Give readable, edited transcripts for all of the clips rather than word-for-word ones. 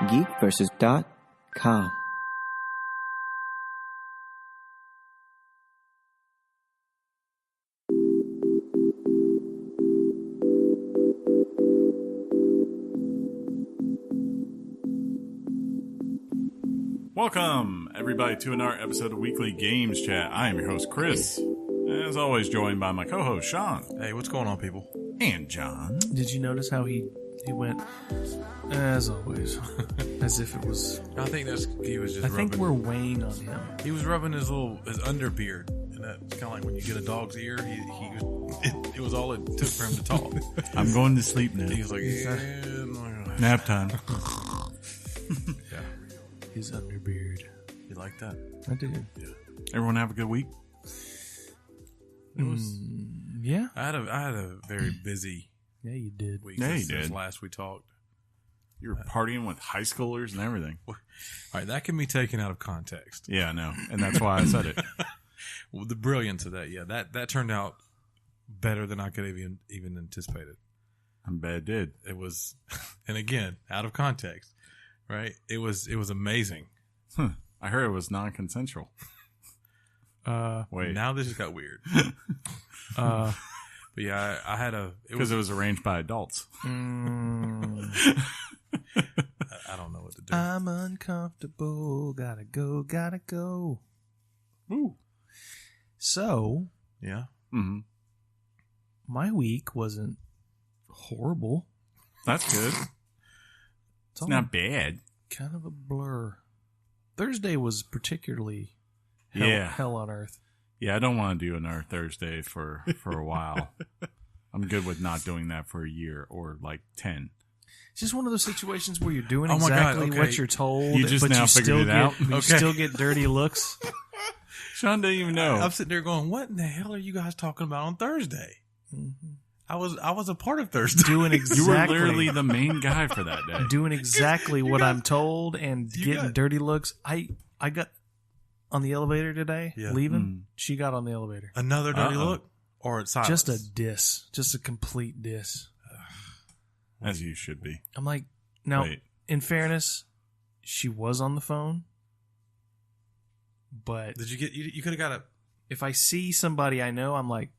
geekversus.com. Welcome, everybody, to another episode of Weekly Games Chat. I am your host, Chris. As always, joined by my co-host, Sean. Hey, what's going on, people? And John. Did you notice how he went, as always, as if it was... I think he was just I think we're weighing on him. He was rubbing his underbeard. And that's kind of like when you get a dog's ear. It was all it took for him to talk. I'm going to sleep now. He was like, Nap time. Yeah. His underbeard. You like that? I did. Yeah. Everyone have a good week? It was... Yeah. I had a very busy Yeah, you did. week Yeah, you since did. last we talked. You were partying with high schoolers and everything. All right, that can be taken out of context. Yeah, I know. And that's why I said it. Well, the brilliance of that, yeah, that turned out better than I could have even anticipated. I bet it did. It was, and again, out of context, right? It was amazing. I heard it was non-consensual. Wait. Now this just got weird. But yeah, I had Because it was arranged by adults. I don't know what to do. I'm uncomfortable. Gotta go. Woo. So, Yeah. Mm-hmm. my week wasn't horrible. That's good. It's all Not bad. kind of a blur. Thursday was particularly Yeah. hell on earth. Yeah, I don't want to do another Thursday for a while. I'm good with not doing that for a year or like 10. It's just one of those situations where you're doing Oh my God, exactly okay. what you're told, You just but now you figured still it out? You Okay. still get dirty looks. Sean didn't even know. I'm sitting there going, "What in the hell are you guys talking about on Thursday?" Mm-hmm. I was a part of Thursday. Doing You were exactly, literally the main guy for that day. doing exactly what I'm told and You getting got- dirty looks. I got on the elevator today, Yeah. leaving. She got on the elevator. Another dirty Uh-oh. look or silence? Just a diss, just a complete diss. As you should be. I'm like, now, Wait. in fairness, she was on the phone, but Did you get? You could have got a. if I see somebody I know, I'm like,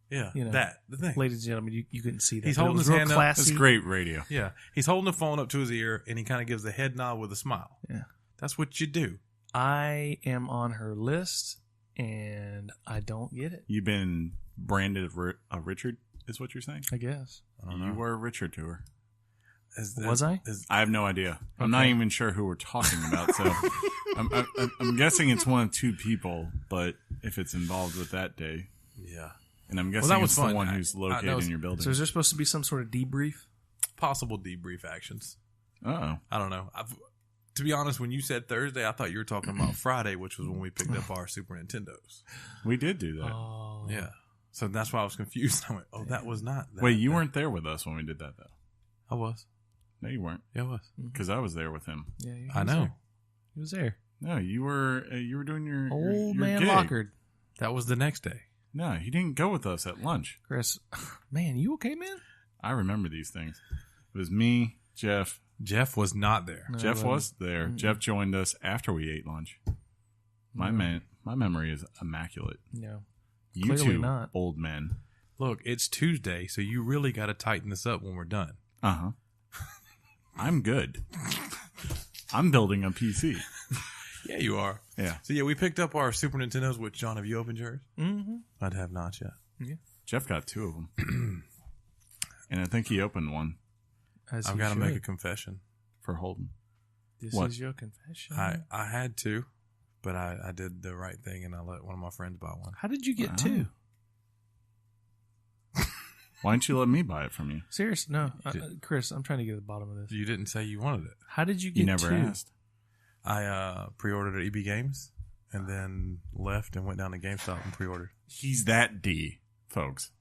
Yeah, You know, the thing. ladies and gentlemen, you couldn't see that. He's but it holding was his real hand up. classy. That's great radio. Yeah, he's holding the phone up to his ear and he kind of gives a head nod with a smile. Yeah. That's what you do. I am on her list, and I don't get it. You've been branded a Richard, is what you're saying? I guess. I don't You know. were a Richard to her. Was I? I have no idea. I'm not Okay. even sure who we're talking about. So I'm guessing it's one of two people, but if it's involved with that day, Yeah. and I'm guessing that was it's fun. the one who's located in your building. So is there supposed to be some sort of debrief? Possible debrief actions. Uh-oh. I don't know. To be honest, when you said Thursday, I thought you were talking about Friday, which was when we picked up our Super Nintendos. We did do that. Oh, Yeah. So that's why I was confused. I went, "Oh, that was not." That. Wait, you weren't there with us when we did that, though. I was. No, you weren't, Yeah, I was. because I was there with him. Yeah, he I was know. there. He was there. No, you were doing your Old your man gig. Lockard. That was the next day. No, he didn't go with us at lunch. Chris, man, you okay, man? I remember these things. It was me, Jeff. Jeff was not there. No, Jeff he wasn't. was there. Jeff joined us after we ate lunch. My memory is immaculate. No. You Clearly two not. old men. Look, it's Tuesday, so you really got to tighten this up when we're done. Uh-huh. I'm good. I'm building a PC. Yeah, you are. Yeah. So yeah, we picked up our Super Nintendos. Which, John, have you opened yours? Mm-hmm. I'd have not yet. Jeff got 2 of them. And I think he opened one I've got to make a confession. for Holden. This What? is your confession. I had to, but I did the right thing and I let one of my friends buy one. How did you get Wow. 2? Why didn't you let me buy it from you? Serious? No. did- Chris, I'm trying to get to the bottom of this. You didn't say you wanted it. How did you get You never 2? asked. I pre-ordered at EB Games and then left and went down to GameStop and pre-ordered. He's that D, folks.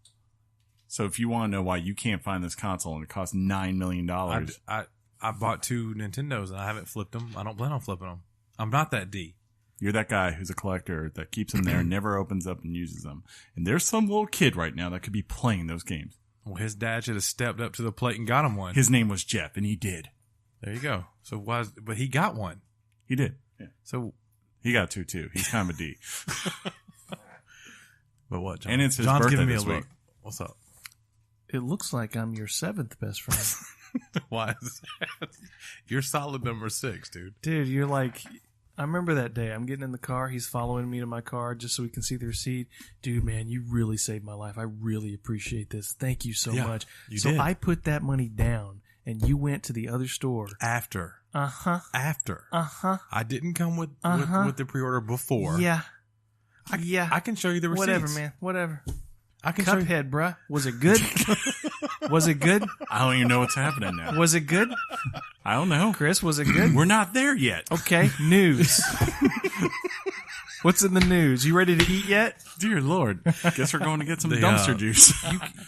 So if you want to know why you can't find this console and it costs $9 million, I bought 2 Nintendos and I haven't flipped them. I don't plan on flipping them. I'm not that D. you're that guy who's a collector that keeps them there, never opens up and uses them. And there's some little kid right now that could be playing those games. Well, his dad should have stepped up to the plate and got him one. His name was Jeff, and he did. There you go. So but he got one. He did. Yeah. So He got two, too. He's kind of a D. but what, John? And it's his John's birthday giving me this a look. week. What's up? It looks like I'm your 7th best friend. Why is that? You're solid number 6, dude. Dude, you're like, I remember that day. I'm getting in the car. He's following me to my car just so we can see the receipt. Dude, man, you really saved my life. I really appreciate this. Thank you so much. You so did. I put that money down and you went to the other store. After. Uh-huh. After. Uh-huh. I didn't come with the pre-order before. Yeah. I can show you the receipts. Whatever, man. Whatever. I can show you. Cuphead, bruh. Was it good? Was it good? I don't even know what's happening now. Was it good? I don't know. Chris, was it good? We're not there yet. Okay, news. What's in the news? You ready to eat yet? Dear Lord. Guess we're going to get some The, dumpster juice.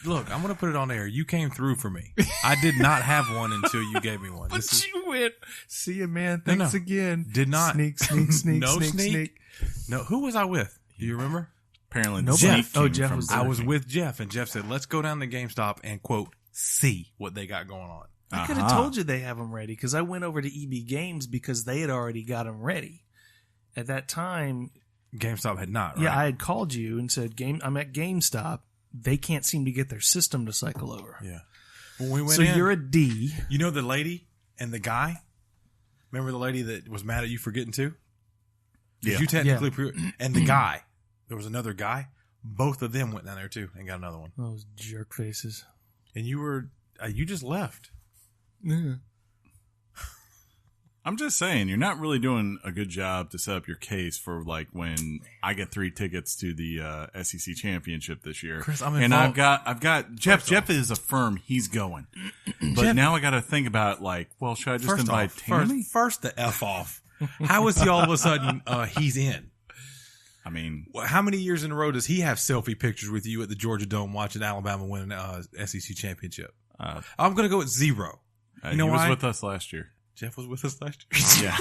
Look, I'm going to put it on air. You came through for me. I did not have one until you gave me one. But you went. See you, man. Thanks again. Did not. Sneak. No sneak, sneak. sneak. No, who was I with? Do you remember? Apparently, Nobody. Jeff. Oh, came Jeff from was I there. was with Jeff, and Jeff said, let's go down to GameStop and, quote, see what they got going on. I could have told you they have them ready because I went over to EB Games because they had already got them ready. At that time, GameStop had not, right? yeah, I had called you and said, I'm at GameStop. They can't seem to get their system to cycle over. Yeah. When we went So in, you're a D. you know the lady and the guy? Remember the lady that was mad at you for getting two? Yeah. You technically and the guy. There was another guy. Both of them went down there too and got another one. Those jerk faces. And you were you just left. Yeah. I'm just saying, you're not really doing a good job to set up your case for like when I get 3 tickets to the SEC championship this year. Chris, I'm and involved. I've got Jeff. Jeff is a firm. He's going, but Jeff- now I got to think about like, well, should I just invite Tammy? First the F off. How is he all of a sudden he's in? I mean, Well, how many years in a row does he have selfie pictures with you at the Georgia Dome watching Alabama win an SEC championship? I'm going to go with 0. You know he was why? with us last year. Jeff was with us last year. Yeah,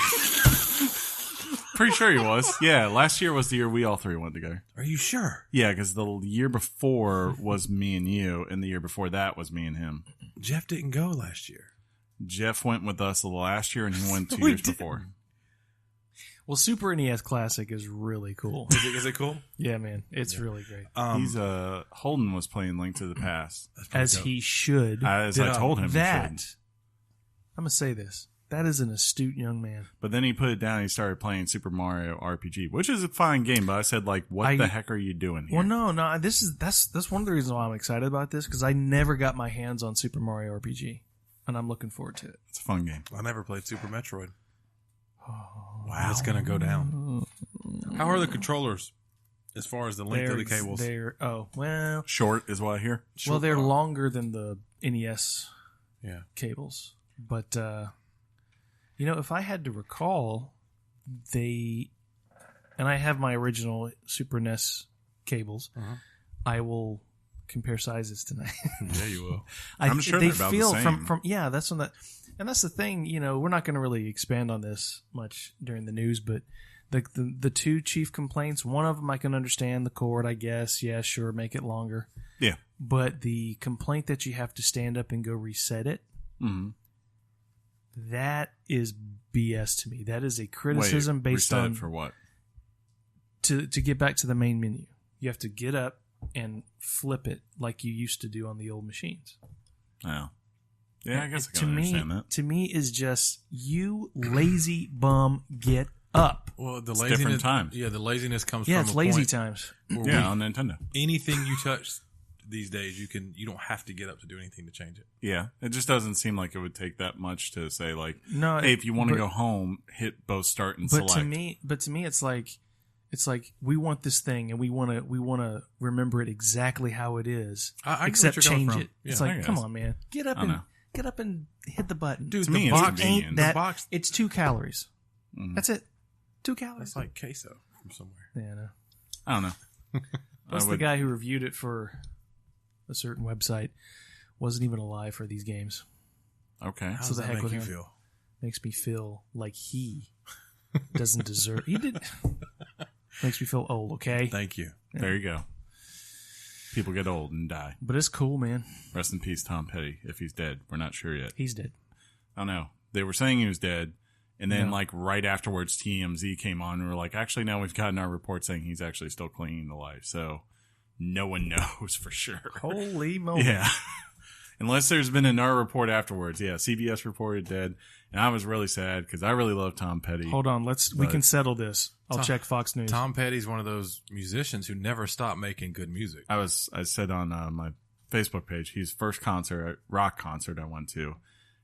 pretty sure he was. Yeah, last year was the year we all 3 went together. Are you sure? Yeah, because the year before was me and you, and the year before that was me and him. Jeff didn't go last year. Jeff went with us last year, and he went 2 We years didn't. before. Well, Super NES Classic is really cool. Is it cool? Yeah, man. It's really great. He's Holden was playing Link to the Past, As he should. as I told him. he That, should. I'm going to say this. That is an astute young man. But then he put it down. And he started playing Super Mario RPG, which is a fine game. But I said, like, what the heck are you doing here? Well, no. That's one of the reasons why I'm excited about this because I never got my hands on Super Mario RPG, and I'm looking forward to it. It's a fun game. I never played Super Metroid. Wow, It's going to go down. How are the controllers as far as the length of the cables? Well, short is what I hear. well, they're longer than the NES Yeah. cables, but if I had to recall, and I have my original Super NES cables. I will compare sizes tonight. Yeah, you will. I'm sure they they're about the feel same. from that's on that. And that's the thing, we're not going to really expand on this much during the news, but the 2 chief complaints, one of them I can understand the cord, I guess. Yeah, sure, make it longer. Yeah. But the complaint that you have to stand up and go reset it, that is BS to me. That is a criticism based reset on it for what? To get back to the main menu. You have to get up and flip it like you used to do on the old machines. Oh. Yeah, I guess I to can understand me, that. To me, is just you lazy bum, get up. Well, the It's laziness. different times. Yeah, the laziness comes Yeah, from it's a lazy point times. where Yeah, on Nintendo. anything you touch these days, you don't have to get up to do anything to change it. Yeah, it just doesn't seem like it would take that much to say like, No, hey, if you want to but- go home, hit both start and But select. to me, it's like we want this thing and we want to remember it exactly how it is, I get except what you're coming change from. it. Yeah, it's I like, guess. come on, man, get up I know. and hit the button, Dude, To the me, it's box convenient. ain't The that. box- It's 2 calories. Mhm. That's it. 2 calories. That's like queso from somewhere. Yeah, no. I don't know. Plus, I the would- guy who reviewed it for a certain website wasn't even alive for these games. Okay. How So does the that heck make with you him. feel? Makes me feel like he doesn't deserve. He did. Makes me feel old. Okay, Thank you. There you go. People get old and die. but it's cool, man. Rest in peace, Tom Petty. If he's dead, we're not sure yet. He's dead. I don't know. they were saying he was dead. And then, like, right afterwards, TMZ came on and were like, actually, now we've gotten our report saying he's actually still clinging to life. So no one knows for sure. Holy moly. Yeah. Unless there's been another report afterwards. Yeah, CBS reported dead. And I was really sad because I really love Tom Petty. Hold on. We can settle this. I'll check Fox News. Tom Petty's one of those musicians who never stop making good music. I said on my Facebook page, his first rock concert I went to.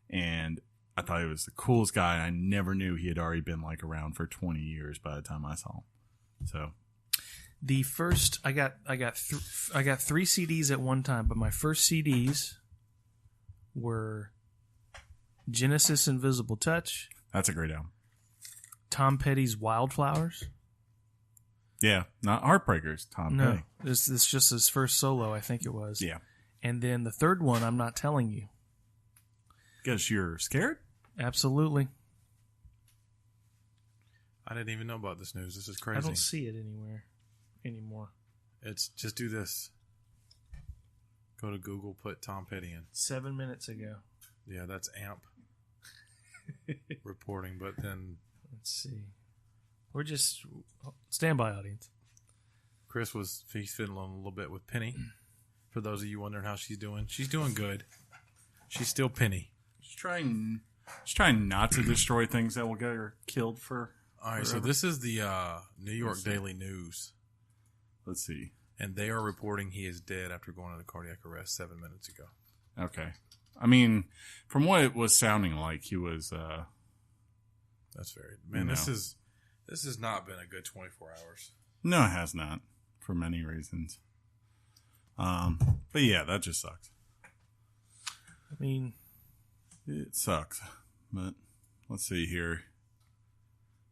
And I thought he was the coolest guy. I never knew he had already been like around for 20 years by the time I saw him. So the first I got 3 CDs at one time, but my first CDs were Genesis Invisible Touch. That's a great album. Tom Petty's Wildflowers. Yeah, not Heartbreakers. Tom Petty. This is just his first solo, I think it was. Yeah. And then the third one, I'm not telling you. Because you're scared? Absolutely. I didn't even know about this news. This is crazy. I don't see it anymore. It's just do this. Go to Google, put Tom Petty in. 7 minutes ago. Yeah, that's AMP reporting, but then... Let's see. We're just... Stand by, audience. He's fiddling a little bit with Penny. For those of you wondering how she's doing. She's doing good. She's still Penny. She's trying not to destroy things that will get her killed for... All right, so this is the New York Daily News. Let's see. And they are reporting he is dead after going into cardiac arrest 7 minutes ago. Okay. I mean, from what it was sounding like, he was... That's very... Man, this has not been a good 24 hours. No, it has not. For many reasons. But yeah, that just sucks. I mean... It sucks. But let's see here.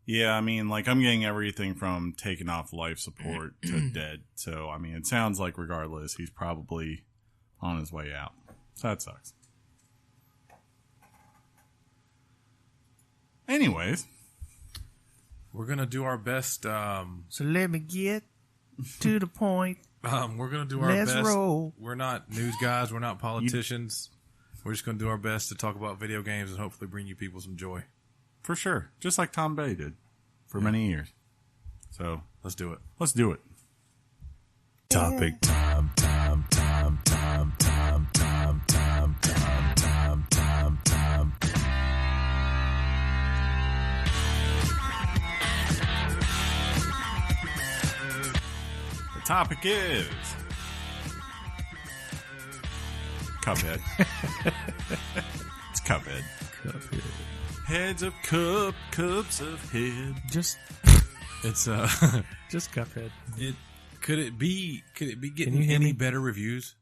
Yeah, I mean, like, I'm getting everything from taking off life support to dead. So, I mean, it sounds like regardless, he's probably on his way out. So that sucks. Anyways. We're going to do our best. So let me get to the point. We're going to do our Let's best. roll. We're not news guys. We're not politicians. We're just going to do our best to talk about video games and hopefully bring you people some joy. For sure. Just like Tom Petty did for many years. So let's do it. Let's do it. Topic time. The topic is Cuphead. It's Cuphead. Heads of cups of head. Just Cuphead. Could it be getting any better reviews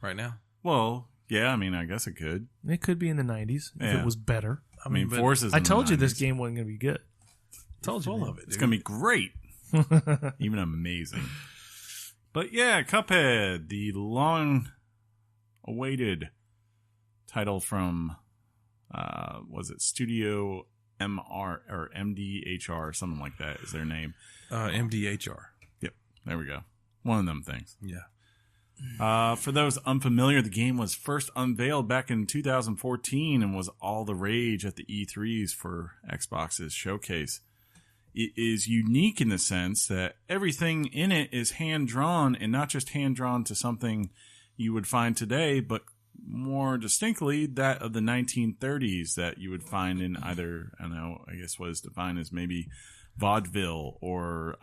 right now? Well, yeah, I mean, I guess it could. It could be in the 90s if it was better. I mean, Forces. I told you this game wasn't going to be good. Told you all of it. It's going to be great. Even amazing. But yeah, Cuphead, the long-awaited title from, was it Studio MR or MDHR, something like that is their name. MDHR. Yep, there we go. One of them things. Yeah. For those unfamiliar, the game was first unveiled back in 2014 and was all the rage at the E3s for Xbox's showcase. It is unique in the sense that everything in it is hand-drawn, and not just hand-drawn to something you would find today, but more distinctly that of the 1930s that you would find in either, I don't know, I guess what is defined as maybe vaudeville or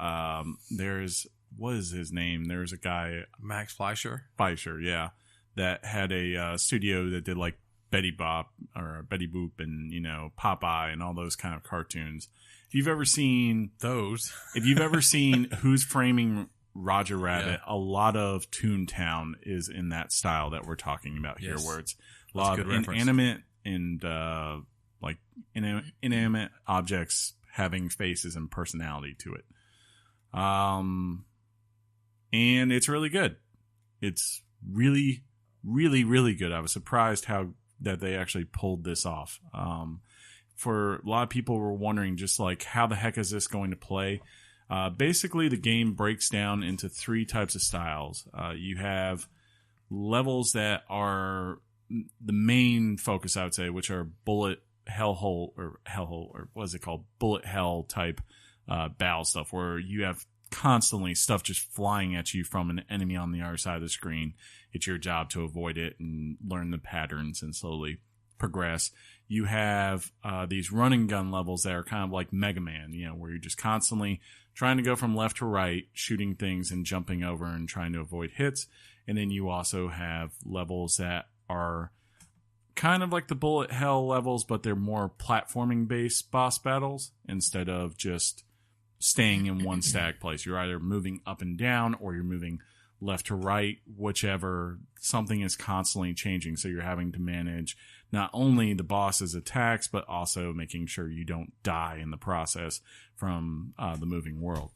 what is his name? There's a guy, Max Fleischer, yeah, that had a studio that did like Betty Boop and, you know, Popeye and all those kind of cartoons. If you've ever seen those, Who's Framing Roger Rabbit, a lot of Toontown is in that style that we're talking about here, where it's a lot of inanimate and like inanimate objects having faces and personality to it. And it's really good. It's really, really, really good. I was surprised that they actually pulled this off. For a lot of people were wondering just like, how the heck is this going to play? Basically, the game breaks down into 3 types of styles. You have levels that are the main focus, I would say, which are bullet hellhole or what is it called? Bullet hell type battle stuff where you have constantly stuff just flying at you from an enemy on the other side of the screen. It's your job to avoid it and learn the patterns and slowly progress. You have these running gun levels that are kind of like Mega Man, where you're just constantly trying to go from left to right, shooting things and jumping over and trying to avoid hits. And then you also have levels that are kind of like the bullet hell levels, but they're more platforming based boss battles instead of just staying in one static place. You're either moving up and down or you're moving left to right, whichever. Something is constantly changing. So you're having to manage not only the boss's attacks, but also making sure you don't die in the process from the moving world.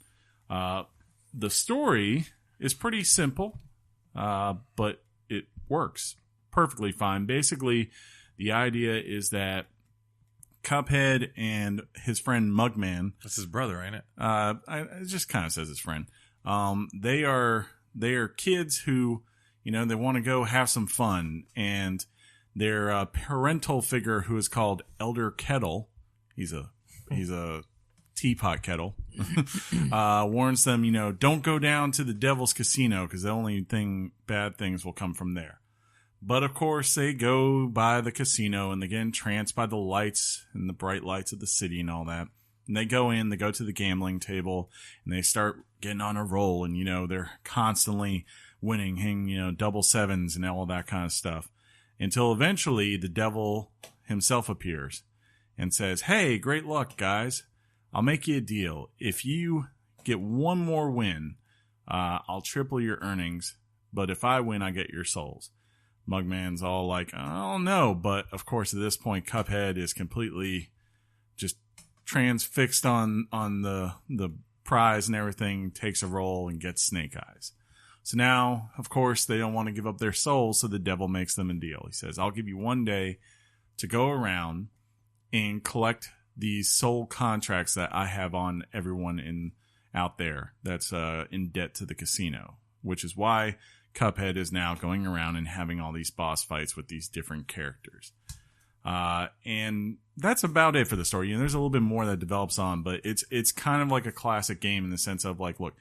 The story is pretty simple, but it works perfectly fine. Basically, the idea is that Cuphead and his friend Mugman. That's his brother, ain't it? It just kind of says his friend. They are kids who, they want to go have some fun, and their parental figure, who is called Elder Kettle, he's a teapot kettle, warns them, don't go down to the Devil's Casino because the only bad things will come from there. But of course, they go by the casino and they get entranced by the lights and the bright lights of the city and all that. And they go to the gambling table and they start getting on a roll, and, they're constantly winning, hitting, double sevens and all that kind of stuff. Until eventually the devil himself appears and says, "Hey, great luck, guys. I'll make you a deal. If you get one more win, I'll triple your earnings. But if I win, I get your souls." Mugman's all like, "I don't know." But of course, at this point, Cuphead is completely just transfixed on the prize and everything, takes a roll and gets snake eyes. So now, of course, they don't want to give up their souls, so the devil makes them a deal. He says, "I'll give you one day to go around and collect these soul contracts that I have on everyone out there that's in debt to the casino," which is why Cuphead is now going around and having all these boss fights with these different characters. And that's about it for the story. There's a little bit more that develops on, but it's kind of like a classic game in the sense of like, look,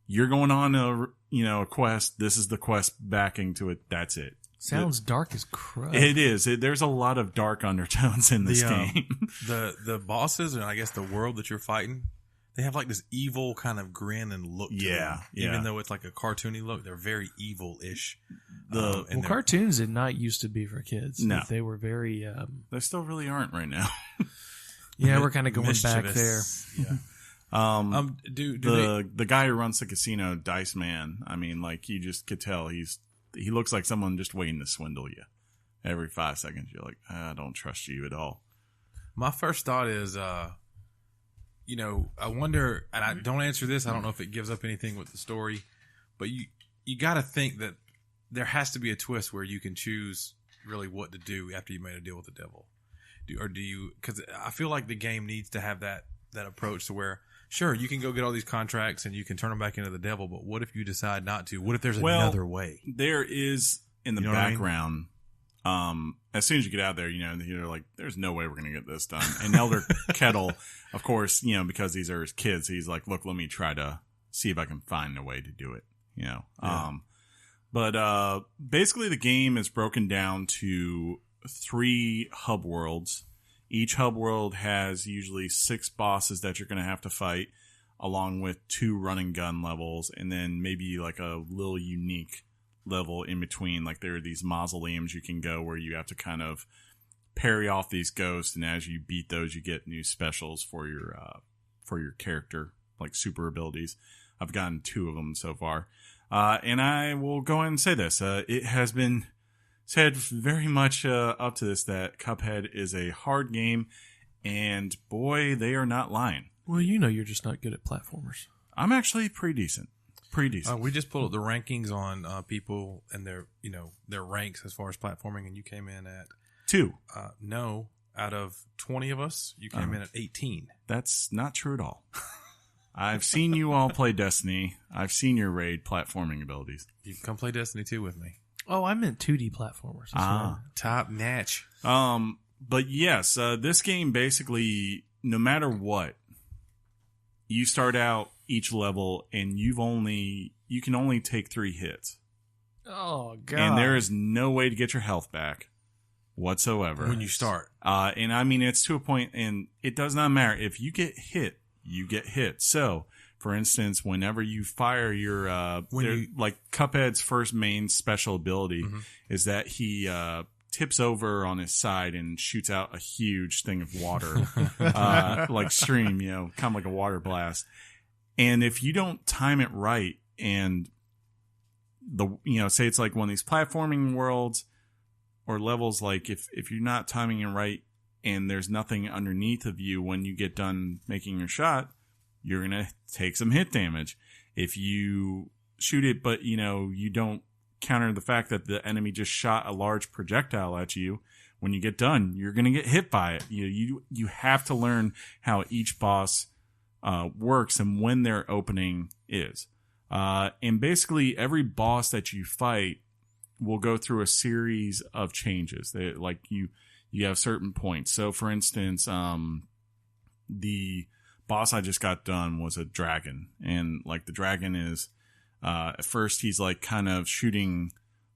you're going on a quest. This is the quest backing to it. That's it. Sounds dark as crap. It is. There's a lot of dark undertones in this game. The bosses and I guess the world that you're fighting, they have like this evil kind of grin and look to them. Even though it's like a cartoony look, they're very evil-ish. Cartoons did not used to be for kids. No. They were very... they still really aren't right now. Yeah, we're kind of going back there. Yeah. The guy who runs the casino, Dice Man, I mean, like, you just could tell he looks like someone just waiting to swindle you. Every 5 seconds, you're like, I don't trust you at all. My first thought is... I wonder, and I don't answer this. I don't know if it gives up anything with the story, but you got to think that there has to be a twist where you can choose really what to do after you made a deal with the devil. Do you? Because I feel like the game needs to have that approach to where, sure, you can go get all these contracts and you can turn them back into the devil, but what if you decide not to? What if there's another way? There is in the background. As soon as you get out there, you're like, there's no way we're going to get this done. And Elder Kettle, of course, because these are his kids, he's like, look, let me try to see if I can find a way to do it, Yeah. But basically the game is broken down to 3 hub worlds. Each hub world has usually 6 bosses that you're going to have to fight, along with 2 running gun levels, and then maybe like a little unique level in between. Like there are these mausoleums you can go where you have to kind of parry off these ghosts, and as you beat those, you get new specials for your character, like super abilities. I've gotten 2 of them so far, and I will go ahead and say this: it has been said very much up to this that Cuphead is a hard game, and boy, they are not lying. Well, you're just not good at platformers. I'm actually pretty decent. We just pulled up the rankings on people and their ranks as far as platforming, and you came in at 2. No, out of 20 of us, you came in at 18. That's not true at all. I've seen you all play Destiny. I've seen your raid platforming abilities. You can come play Destiny 2 with me. Oh, I meant 2D platformers. Top notch. But yes, this game basically, no matter what, you start out each level and you can only take 3 hits. Oh, God. And there is no way to get your health back whatsoever. When you start. And I mean, it's to a point, and it does not matter. If you get hit, you get hit. So, for instance, whenever you fire your, like Cuphead's first main special ability is that he tips over on his side and shoots out a huge thing of water, like stream, kind of like a water blast. And if you don't time it right, and say it's like one of these platforming worlds or levels, like if you're not timing it right and there's nothing underneath of you when you get done making your shot, you're going to take some hit damage. If you shoot it, but you don't counter the fact that the enemy just shot a large projectile at you, when you get done, you're going to get hit by it. You have to learn how each boss works and when their opening is. And basically every boss that you fight will go through a series of changes. You have certain points. So for instance, the boss I just got done was a dragon, and like the dragon is, at first he's like kind of shooting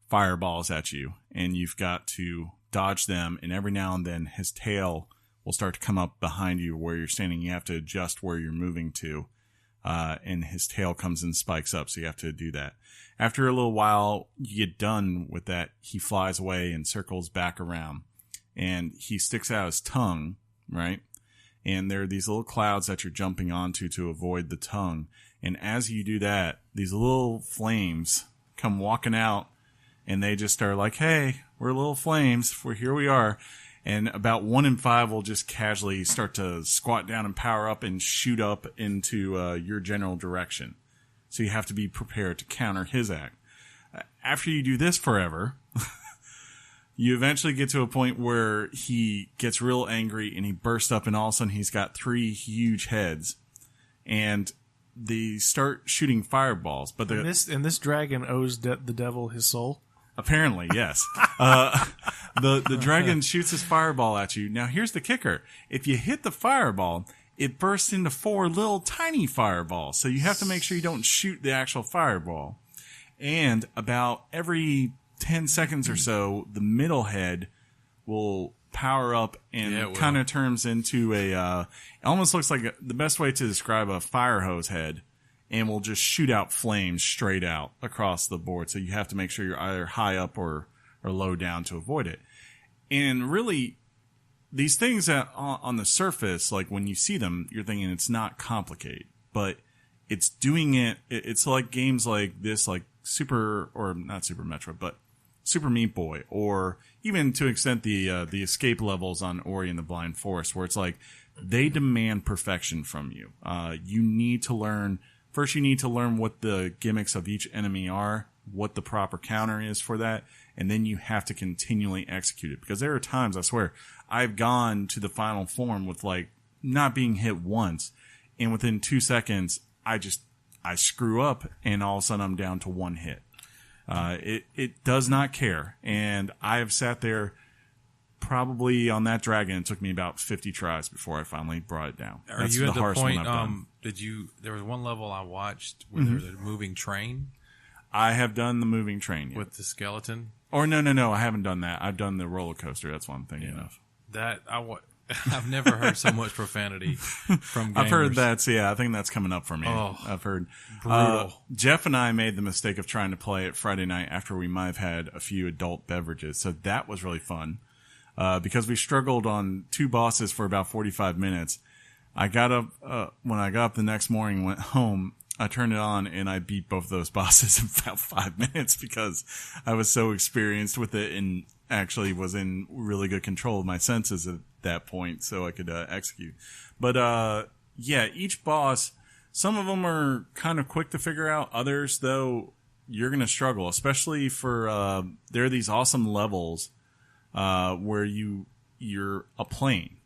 fireballs at you, and you've got to dodge them, and every now and then his tail will start to come up behind you where you're standing. You have to adjust where you're moving to. And his tail comes and spikes up, so you have to do that. After a little while, you get done with that, he flies away and circles back around. And he sticks out his tongue, right? And there are these little clouds that you're jumping onto to avoid the tongue. And as you do that, these little flames come walking out, and they just are like, hey, we're little flames. Here we are. And about 1 in 5 will just casually start to squat down and power up and shoot up into your general direction. So you have to be prepared to counter his act. After you do this forever, you eventually get to a point where he gets real angry and he bursts up, and all of a sudden he's got 3 huge heads. And they start shooting fireballs. But this dragon owes the devil his soul? Apparently, yes. The dragon shoots his fireball at you. Now, here's the kicker. If you hit the fireball, it bursts into 4 little tiny fireballs. So you have to make sure you don't shoot the actual fireball. And about every 10 seconds or so, the middle head will power up and kind of turns into it almost looks like the best way to describe a fire hose head. And will just shoot out flames straight out across the board. So you have to make sure you're either high up or low down to avoid it. And really, these things that on the surface, like when you see them, you're thinking it's not complicated. But it's doing it. It's like games like this, like not Super Metroid, but Super Meat Boy, or even to an extent the escape levels on Ori and the Blind Forest, where it's like they demand perfection from you. You need to learn. First, you need to learn what the gimmicks of each enemy are, what the proper counter is for that, and then you have to continually execute it. Because there are times, I swear, I've gone to the final form with like not being hit once, and within 2 seconds, I screw up, and all of a sudden I'm down to 1 hit. It does not care, and I have sat there. Probably on that dragon, it took me about 50 tries before I finally brought it down. That's the hardest one I've done. There was one level I watched where there was a moving train. I have done the moving train with the skeleton. Or no, I haven't done that. I've done the roller coaster. That's what I'm thinking of. I've never heard so much profanity from gamers. I've heard that. Yeah, I think that's coming up for me. Oh, I've heard. Brutal. Jeff and I made the mistake of trying to play it Friday night after we might have had a few adult beverages, so that was really fun. Because we struggled on 2 bosses for about 45 minutes. I got up, when I got up the next morning, went home, I turned it on, and I beat both those bosses in about 5 minutes because I was so experienced with it and actually was in really good control of my senses at that point, so I could execute. But each boss, some of them are kind of quick to figure out. Others, though, you're going to struggle, especially for there are these awesome levels where you're a plane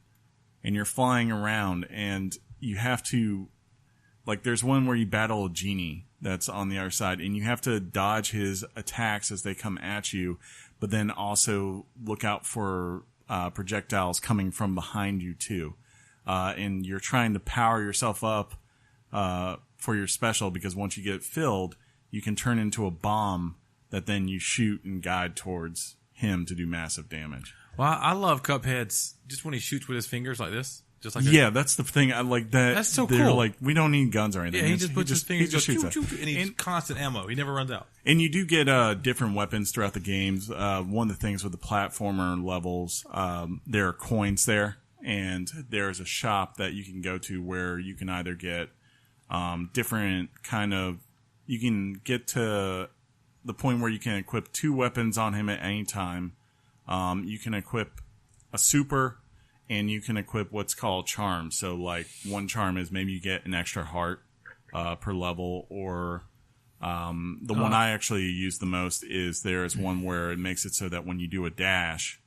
and you're flying around, and you have to, like, there's one where you battle a genie that's on the other side, and you have to dodge his attacks as they come at you, but then also look out for projectiles coming from behind you too. And you're trying to power yourself up for your special, because once you get filled, you can turn into a bomb that then you shoot and guide towards him to do massive damage. Well, I love Cuphead's just when he shoots with his fingers like this. Just like that's the thing. I like that. That's so They're cool. Like, we don't need guns or anything. Yeah, he just puts his fingers, he just shoots and he's constant ammo. He never runs out. And you do get different weapons throughout the games. One of the things with the platformer levels, there are coins there, and there's a shop that you can go to where you can either get different kind of. You can get to the point where you can equip 2 weapons on him at any time. You can equip a super. And you can equip what's called charms. So, like, one charm is maybe you get an extra heart per level, or the one I actually use the most is there is one where it makes it so that when you do a dash,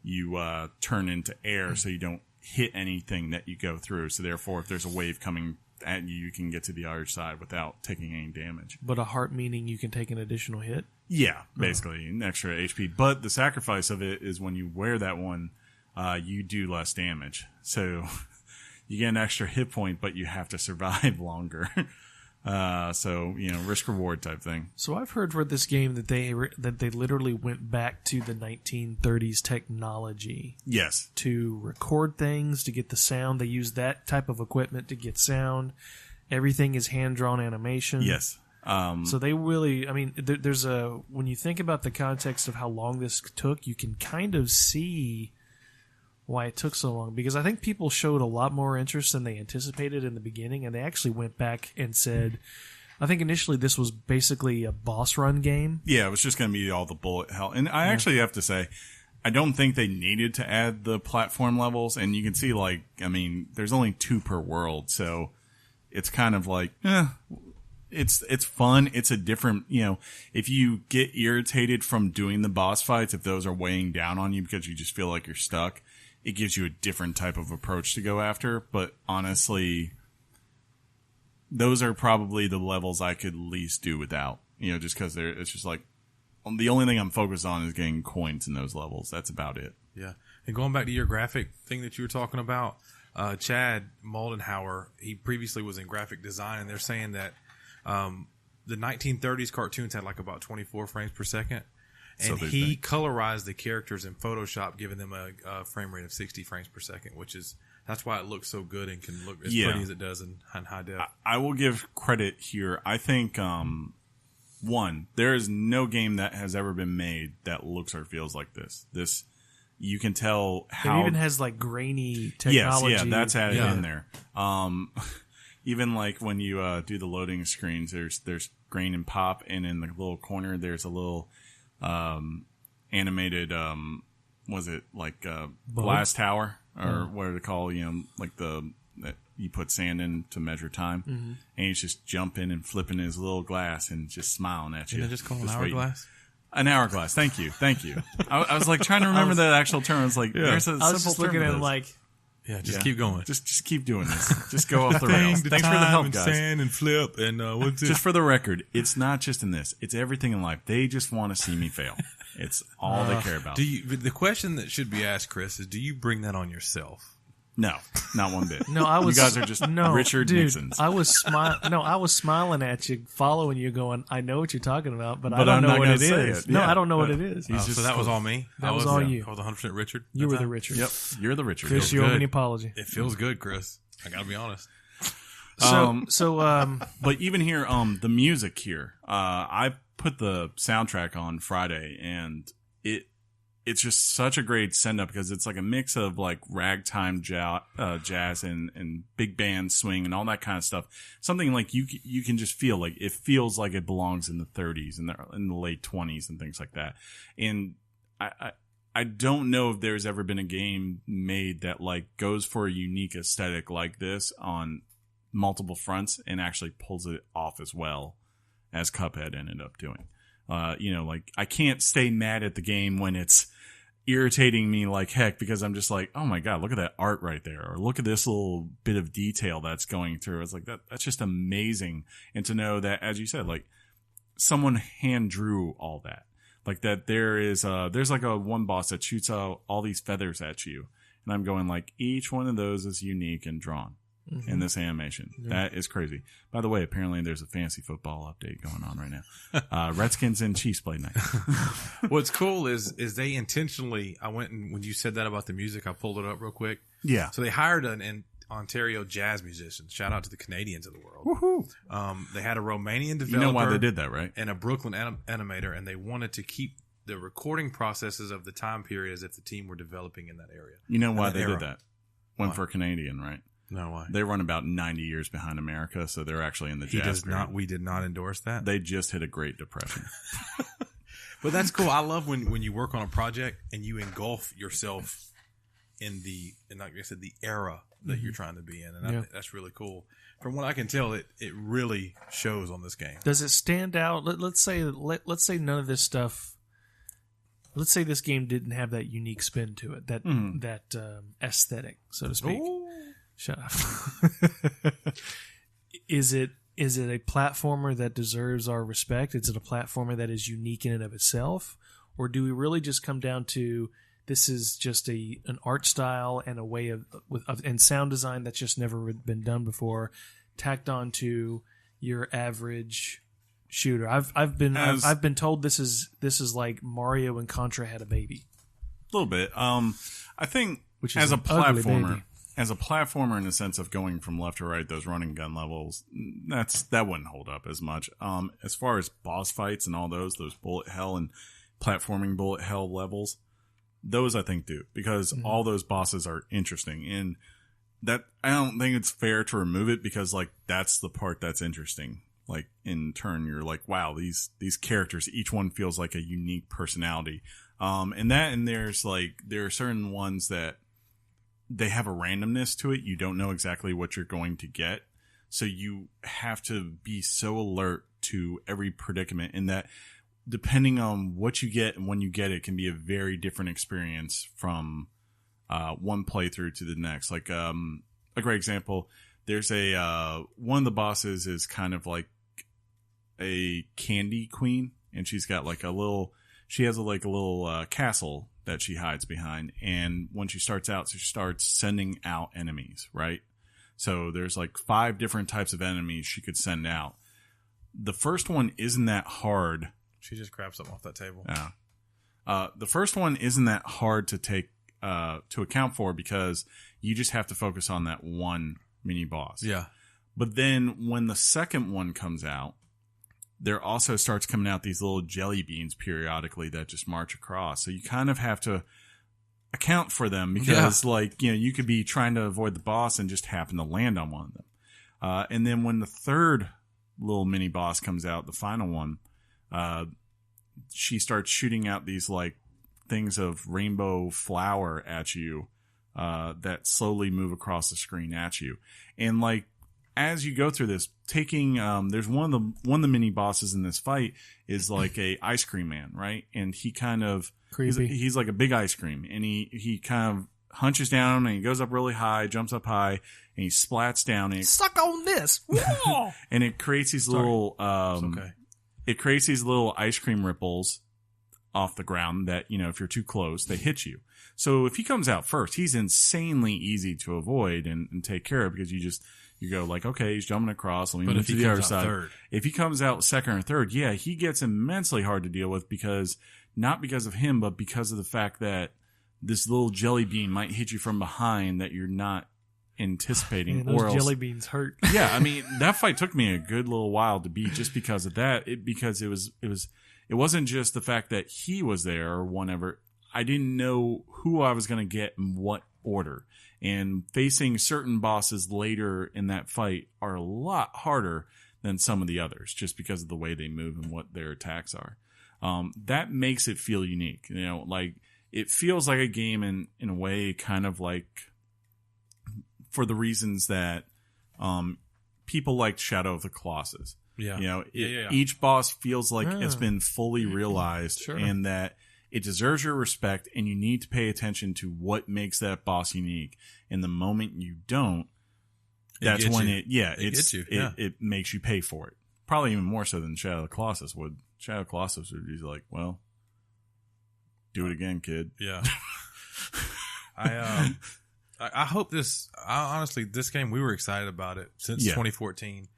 you turn into air, so you don't hit anything that you go through. So, therefore, if there's a wave coming at you, you can get to the other side without taking any damage. But a heart meaning you can take an additional hit? Yeah, basically, an extra HP. But the sacrifice of it is when you wear that one, you do less damage. So you get an extra hit point, but you have to survive longer. So, risk reward type thing. So I've heard for this game that they literally went back to the 1930s technology. Yes. To record things, to get the sound. They use that type of equipment to get sound. Everything is hand-drawn animation. Yes. So they really, there's when you think about the context of how long this took, you can kind of see why it took so long, because I think people showed a lot more interest than they anticipated in the beginning, and they actually went back and said, I think initially this was basically a boss run game. Yeah, it was just going to be all the bullet hell. And I actually have to say, I don't think they needed to add the platform levels, and you can see, there's only 2 per world, so it's kind of like, it's fun. It's a different, if you get irritated from doing the boss fights, if those are weighing down on you because you just feel like you're stuck, it gives you a different type of approach to go after. But honestly, those are probably the levels I could least do without, just because it's just like, the only thing I'm focused on is getting coins in those levels. That's about it. Yeah. And going back to your graphic thing that you were talking about, Chad Moldenhauer, he previously was in graphic design, and they're saying that the 1930s cartoons had like about 24 frames per second. And so he colorized the characters in Photoshop, giving them a frame rate of 60 frames per second, that's why it looks so good and can look as pretty as it does in high def. I will give credit here. I think, one, there is no game that has ever been made that looks or feels like this. This, you can tell how... It even has like grainy technology. Yes, that's added in there. Even like when you do the loading screens, there's grain and pop, and in the little corner there's a little animated glass tower, or what they call, like that you put sand in to measure time, and he's just jumping and flipping his little glass and just smiling at you. Isn't it just called an hourglass? An hourglass. Thank you. I was like trying to remember the actual term. I was like, there's a simple term. I was just looking at it like, keep going. Just keep doing this. Just go off the rails. Thanks for the help, guys. Sand and flip and what's it? Just for the record, it's not just in this. It's everything in life. They just want to see me fail. It's all they care about. The question that should be asked, Chris, is: do you bring that on yourself? No, not one bit. No, you guys are just Richard Nixons. I was smiling at you, following you, going, I know what you're talking about, but I don't know what it is. No, I don't know what it is. So that was all me? That was all you. I was 100% Richard? You were the Richard. Yep, you're the Richard. Chris, you owe me an apology. It feels good, Chris. I gotta be honest. But even here, the music here, I put the soundtrack on Friday, and it's just such a great send up, because it's like a mix of like ragtime jazz and big band swing and all that kind of stuff. Something like you can just feel like it feels like it belongs in the 30s and in the late 20s and things like that. And I don't know if there's ever been a game made that like goes for a unique aesthetic like this on multiple fronts and actually pulls it off as well as Cuphead ended up doing. Like I can't stay mad at the game when it's irritating me like heck, because I'm just like, oh my God, look at that art right there. Or look at this little bit of detail that's going through. It's like that's just amazing. And to know that, as you said, like someone hand drew all that. Like that there's like a one boss that shoots out all these feathers at you. And I'm going like, each one of those is unique and drawn in this animation. Yeah. That is crazy. By the way, apparently there's a fantasy football update going on right now. Redskins and Chiefs play night. What's cool is they intentionally, I went and when you said that about the music, I pulled it up real quick. Yeah. So they hired an Ontario jazz musician. Shout out to the Canadians of the world. Woohoo. They had a Romanian developer. You know why they did that, right? And a Brooklyn animator, and they wanted to keep the recording processes of the time period as if the team were developing in that area. You know why they did that? One for Canadian, right? No, why? They run about 90 years behind America, so they're actually in the jazz period. We did not endorse that. They just hit a Great Depression. But that's cool. I love when you work on a project and you engulf yourself in like I said, the era that you're trying to be in, and that's really cool. From what I can tell, it really shows on this game. Does it stand out? Let's say none of this stuff. Let's say this game didn't have that unique spin to it, that aesthetic, so to speak. Ooh. Shut up. Is it a platformer that deserves our respect? Is it a platformer that is unique in and of itself, or do we really just come down to this is just an art style and a way of and sound design that's just never been done before, tacked on to your average shooter? I've been told this is like Mario and Contra had a baby. A little bit. I think which is as a platformer in the sense of going from left to right, those running gun levels, that wouldn't hold up as much. As far as boss fights and all those bullet hell and platforming bullet hell levels, those I think do, because all those bosses are interesting, and that I don't think it's fair to remove it, because like that's the part that's interesting. Like in turn, you're like, wow, these characters, each one feels like a unique personality. And there are certain ones that they have a randomness to it. You don't know exactly what you're going to get. So you have to be so alert to every predicament, and that depending on what you get and when you get it can be a very different experience from one playthrough to the next. Like a great example, there's one of the bosses is kind of like a candy queen, and she's got like a little castle that she hides behind, and when she starts out, she starts sending out enemies, right? So there's like 5 different types of enemies she could send out. The first one isn't that hard. She just grabbed something off that table. Yeah. The first one isn't that hard to take to account for, because you just have to focus on that one mini boss. Yeah. But then when the second one comes out, there also starts coming out these little jelly beans periodically that just march across. So you kind of have to account for them, because you could be trying to avoid the boss and just happen to land on one of them. And then when the third little mini boss comes out, the final one, she starts shooting out these like things of rainbow flower at you that slowly move across the screen at you. And like as you go through this, taking there's one of the mini bosses in this fight is like a ice cream man, right? And he kind of he's like a big ice cream, and he kind of hunches down and he goes up really high, jumps up high, and he splats down and suck on this. And it creates these little it creates these little ice cream ripples off the ground that, if you're too close, they hit you. So if he comes out first, he's insanely easy to avoid and take care of, because you go like, okay, he's jumping across. Let me move to the other side. If he comes out second or third, he gets immensely hard to deal with, because not because of him, but because of the fact that this little jelly bean might hit you from behind that you're not anticipating. Man, those jelly beans hurt. Yeah, I mean, that fight took me a good little while to beat, just because of that. Because it wasn't just the fact that he was there or whatever. I didn't know who I was going to get in what order. And facing certain bosses later in that fight are a lot harder than some of the others, just because of the way they move and what their attacks are. That makes it feel unique. Like it feels like a game in a way, kind of like, for the reasons that people liked Shadow of the Colossus. Yeah. Each boss feels like it's been fully realized, sure. And that it deserves your respect, and you need to pay attention to what makes that boss unique. And the moment you don't, that's when it makes you pay for it. Probably even more so than Shadow of the Colossus would. Shadow of the Colossus would be like, well, Do it again, kid. Yeah. I hope this. Honestly, this game, we were excited about it since 2014.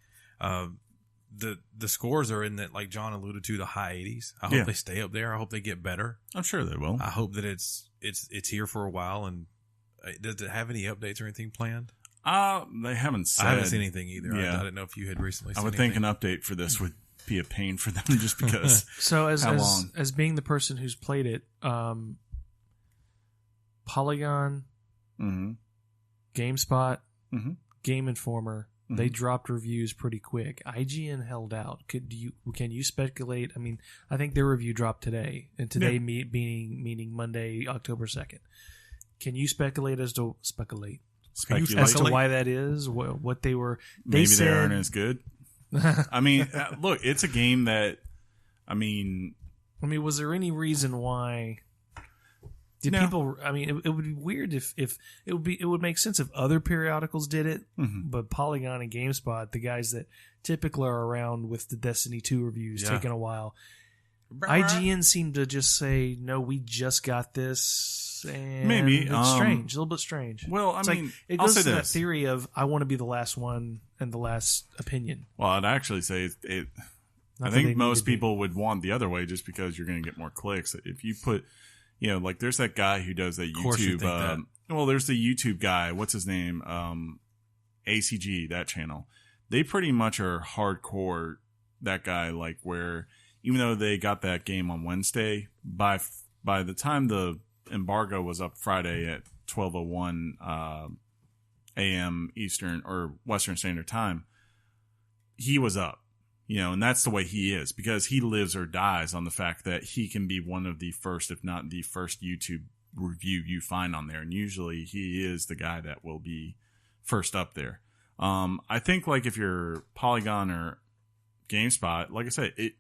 The scores are in that, like John alluded to, the high 80s. I hope they stay up there. I hope they get better. I'm sure they will. I hope that it's here for a while. And does it have any updates or anything planned? They haven't said. I haven't seen anything either. Yeah. I didn't know if you had recently seen anything. think an update for this would be a pain for them just because. So as being the person who's played it, Polygon, GameSpot, Game Informer, they dropped reviews pretty quick. IGN held out. Can you speculate? I mean, I think their review dropped today, and today meaning Monday, October 2nd. Can you speculate as to why that is? What they were? Maybe they aren't as good. I mean, look, it's a game that. I mean, was there any reason why? People? I mean, it would be weird if it would make sense if other periodicals did it, but Polygon and GameSpot, the guys that typically are around with the Destiny 2 reviews, taking a while. IGN seemed to just say, "No, we just got this." And maybe it's strange, a little bit strange. Well, it's it goes to that theory of I want to be the last one and the last opinion. Well, I'd actually say it. I think most people would want the other way, just because you're going to get more clicks if you put. Like there's that guy who does that YouTube. There's the YouTube guy. What's his name? ACG, that channel. They pretty much are hardcore. That guy, like where even though they got that game on Wednesday, by the time the embargo was up Friday at 12:01 a.m. Eastern or Western Standard Time, he was up. And that's the way he is, because he lives or dies on the fact that he can be one of the first, if not the first YouTube review you find on there. And usually he is the guy that will be first up there. I think like if you're Polygon or GameSpot, like I said, a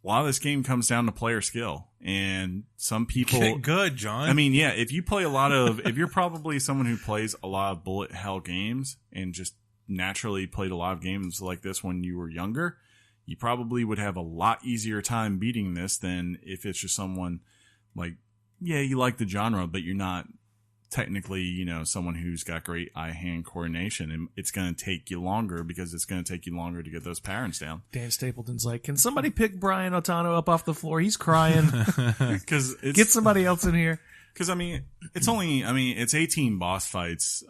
lot of this game comes down to player skill, and some people get good, John. I mean, yeah, if you play if you're probably someone who plays a lot of bullet hell games and just naturally played a lot of games like this when you were younger, you probably would have a lot easier time beating this than if it's just someone like, you like the genre, but you're not technically, someone who's got great eye-hand coordination, and it's going to take you longer because it's going to take you longer to get those patterns down. Dan Stapleton's like, can somebody pick Brian Otano up off the floor? He's crying. Get somebody else in here. Because, it's 18 boss fights,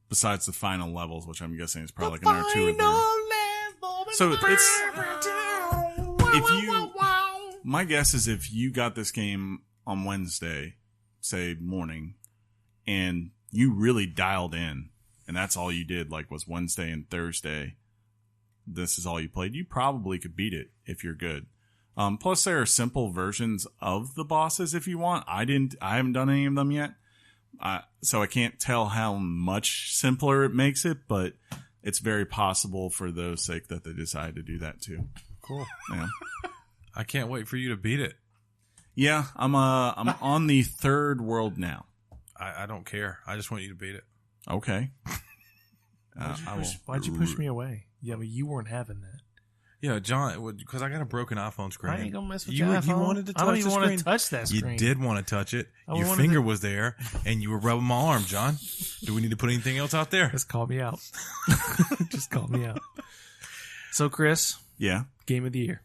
besides the final levels, which I'm guessing is probably like another 2 or 3. So it's my guess is if you got this game on Wednesday, say morning, and you really dialed in, and that's all you did, like was Wednesday and Thursday, this is all you played, you probably could beat it if you're good. Plus there are simple versions of the bosses if you want. I haven't done any of them yet. So I can't tell how much simpler it makes it, but it's very possible for those sake that they decide to do that too. Cool. Yeah. I can't wait for you to beat it. Yeah, I'm on the 3rd world now. I don't care. I just want you to beat it. Okay. Why'd you push me away? Yeah, but you weren't having that. Yeah, John, because I got a broken iPhone screen. I ain't gonna mess with your iPhone. You wanted to touch I don't even want to touch that screen. You did want to touch it. Your finger was there, and you were rubbing my arm, John. Do we need to put anything else out there? Just call me out. Just call me out. So, Chris. Yeah. Game of the year.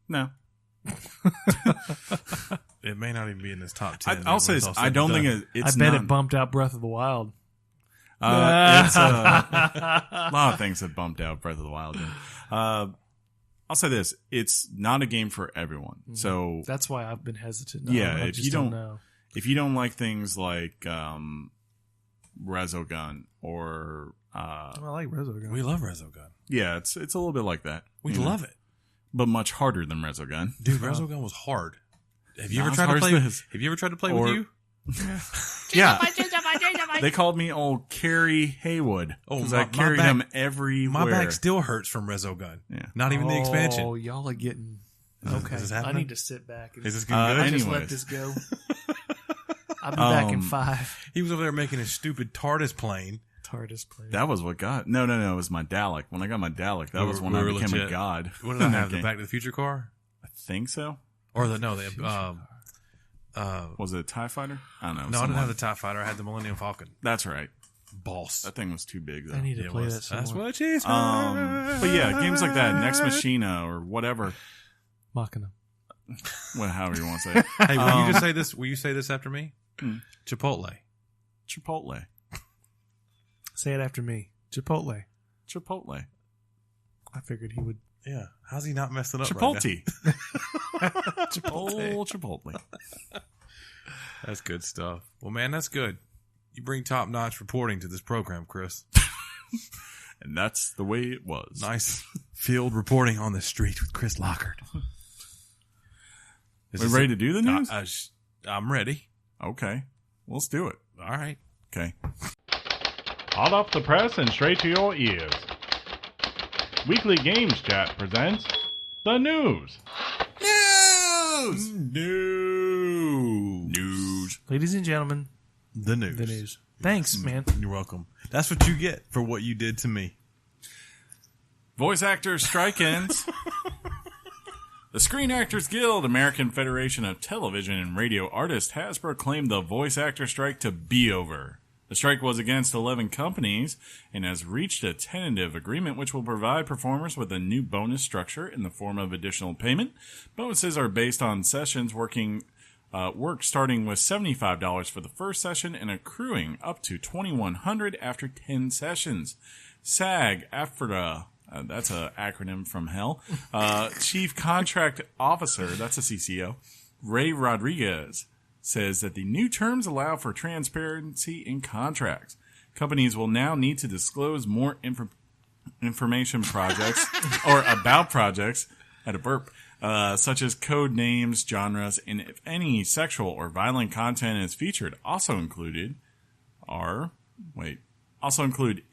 No. It may not even be in this top 10. I'll say this. I don't think it's I bet it bumped out Breath of the Wild. It's a lot of things that bumped out Breath of the Wild. I'll say this: it's not a game for everyone. Mm-hmm. So that's why I've been hesitant. If you don't like things like Resogun or I like Resogun. We love Resogun. Yeah, it's a little bit like that. We love it, but much harder than Resogun. Dude, Resogun was hard. Have you ever tried to play? Have you ever tried to play with you? Yeah. They called me old Carrie Haywood. Because I carried him everywhere. My back still hurts from Resogun. Yeah. Not even the expansion. Oh, y'all are getting... Okay. I need to sit back. Is this getting good? Just let this go. I'll be back in 5. He was over there making a stupid TARDIS plane. That was what got... No. It was my Dalek. When I got my Dalek, that was when I became legit. A god. What did I have? The Back to the Future car? I think so. Or Was it a TIE Fighter? I don't know. No, I didn't have the TIE Fighter. I had the Millennium Falcon. That's right. Boss. That thing was too big, though. I need to play that some That's more. what she's But yeah, games like that, Nex Machina or whatever. Machina. Well, however you want to say it. Hey, will you just say this? Will you say this after me? Chipotle. Chipotle. Say it after me. Chipotle. Chipotle. I figured he would. Yeah. How's he not messing up? Chipotle. Right now? Chipotle. Chipotle. That's good stuff. Well, man, that's good. You bring top-notch reporting to this program, Chris. And that's the way it was. Nice field reporting on the street with Chris Lockard. We ready to do the news? I'm ready. Okay. Let's do it. All right. Okay. Hot off the press and straight to your ears. Weekly Games Chat presents the news. News. Ladies and gentlemen, The news. the news. Thanks, man. You're welcome. That's what you get for what you did to me. Voice actors strike ends. The Screen Actors Guild, American Federation of Television and Radio Artists, has proclaimed the voice actor strike to be over. The strike was against 11 companies and has reached a tentative agreement which will provide performers with a new bonus structure in the form of additional payment. Bonuses are based on sessions work starting with $75 for the first session and accruing up to $2,100 after 10 sessions. SAG-AFTRA, that's an acronym from hell, Chief Contract Officer, that's a CCO, Ray Rodriguez, says that the new terms allow for transparency in contracts. Companies will now need to disclose more information projects or about projects at a burp, such as code names, genres, and if any sexual or violent content is featured. Also include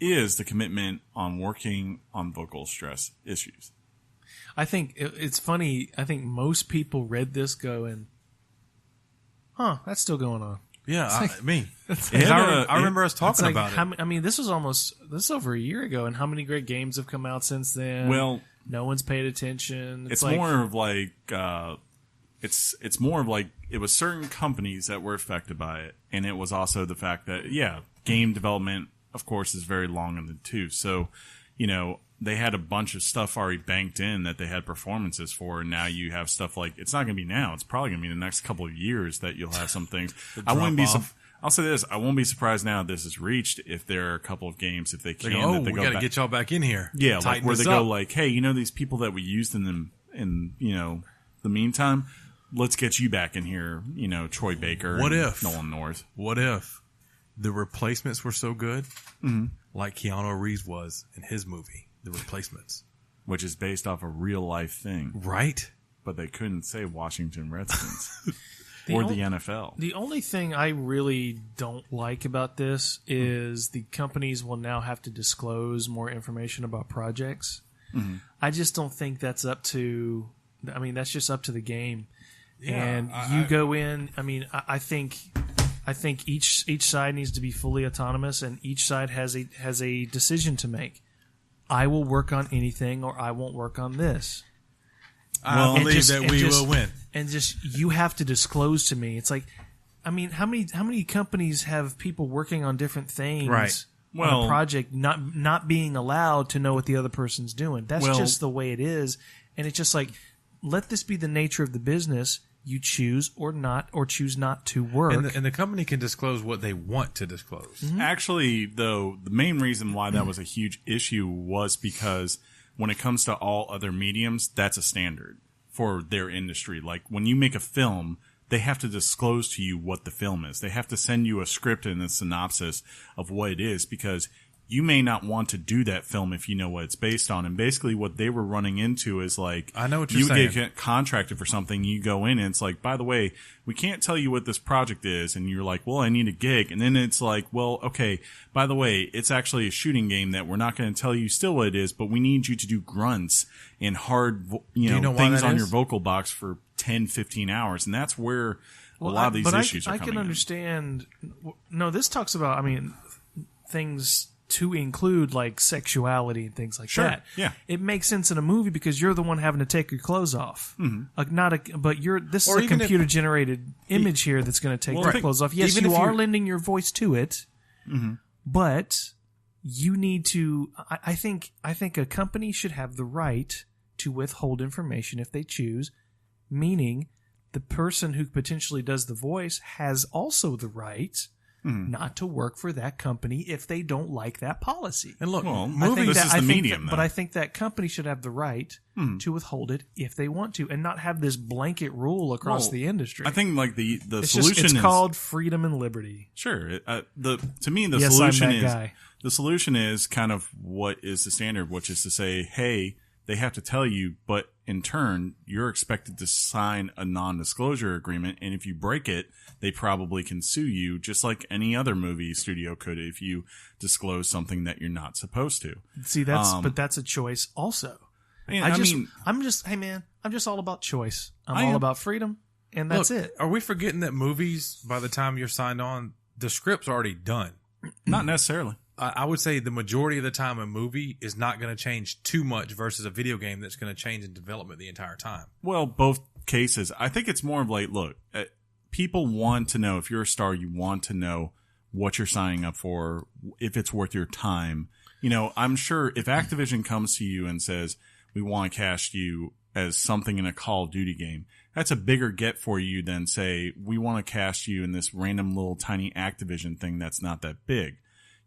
is the commitment on working on vocal stress issues. I think it's funny. I think most people read this going, that's still going on. Yeah, I remember us talking Like, about it. I mean, this is over a year ago, and how many great games have come out since then? Well, no one's paid attention. It's more of like it's more of like it was certain companies that were affected by it, and it was also the fact that game development, of course, is very long in the tooth. So, they had a bunch of stuff already banked in that they had performances for, and now you have stuff like it's not going to be now. It's probably going to be the next couple of years that you'll have some things. I'll say this: I won't be surprised now this is reached if there are a couple of games if they can. We got to get y'all back in here. Yeah, like where they go like, hey, these people that we used in the meantime, let's get you back in here. Troy Baker. What if Nolan North? What if the replacements were so good, like Keanu Reeves was in his movie, The Replacements, which is based off a real life thing, right? But they couldn't say Washington Redskins or the NFL. The only thing I really don't like about this is the companies will now have to disclose more information about projects. Mm-hmm. I just don't think that's up to. I mean, that's just up to the game. Yeah, and you go in. I mean, I think each side needs to be fully autonomous, and each side has a decision to make. I will work on anything, or I won't work on this. I believe that we will win. And just you have to disclose to me. It's like, I mean, how many companies have people working on different things? Right. On a project not being allowed to know what the other person's doing. That's just the way it is. And it's just like, let this be the nature of the business. You choose or choose not to work. And the company can disclose what they want to disclose. Mm-hmm. Actually, though, the main reason why that was a huge issue was because when it comes to all other mediums, that's a standard for their industry. Like when you make a film, they have to disclose to you what the film is. They have to send you a script and a synopsis of what it is, because you may not want to do that film if you know what it's based on. And basically what they were running into is like, I know what you're saying. You get contracted for something, you go in and it's like, by the way, we can't tell you what this project is. And you're like, well, I need a gig. And then it's like, well, okay, by the way, it's actually a shooting game that we're not going to tell you still what it is, but we need you to do grunts and hard, things on your vocal box for 10, 15 hours. And that's where a lot of these issues are coming in. I can understand. No, this talks about, things to include like sexuality and things like that. Yeah. It makes sense in a movie because you're the one having to take your clothes off. This is a computer generated image here that's going to take your clothes off. Yes, you are lending your voice to it, but you need to. I think a company should have the right to withhold information if they choose, meaning the person who potentially does the voice has also the right not to work for that company if they don't like that policy. And look, this is the medium. But I think that company should have the right to withhold it if they want to, and not have this blanket rule across the industry. I think like the solution is called freedom and liberty. Sure. To me, the solution is kind of what is the standard, which is to say, hey, they have to tell you, but in turn, you're expected to sign a non-disclosure agreement, and if you break it, they probably can sue you, just like any other movie studio could if you disclose something that you're not supposed to. See, that's a choice also. I'm just all about choice. I'm all about freedom, and that's it. Are we forgetting that movies, by the time you're signed on, the script's already done? Not necessarily. I would say the majority of the time a movie is not going to change too much versus a video game that's going to change in development the entire time. Well, both cases. I think it's more of like, look, people want to know, if you're a star, you want to know what you're signing up for, if it's worth your time. You know, I'm sure if Activision comes to you and says, we want to cast you as something in a Call of Duty game, that's a bigger get for you than say, we want to cast you in this random little tiny Activision thing that's not that big.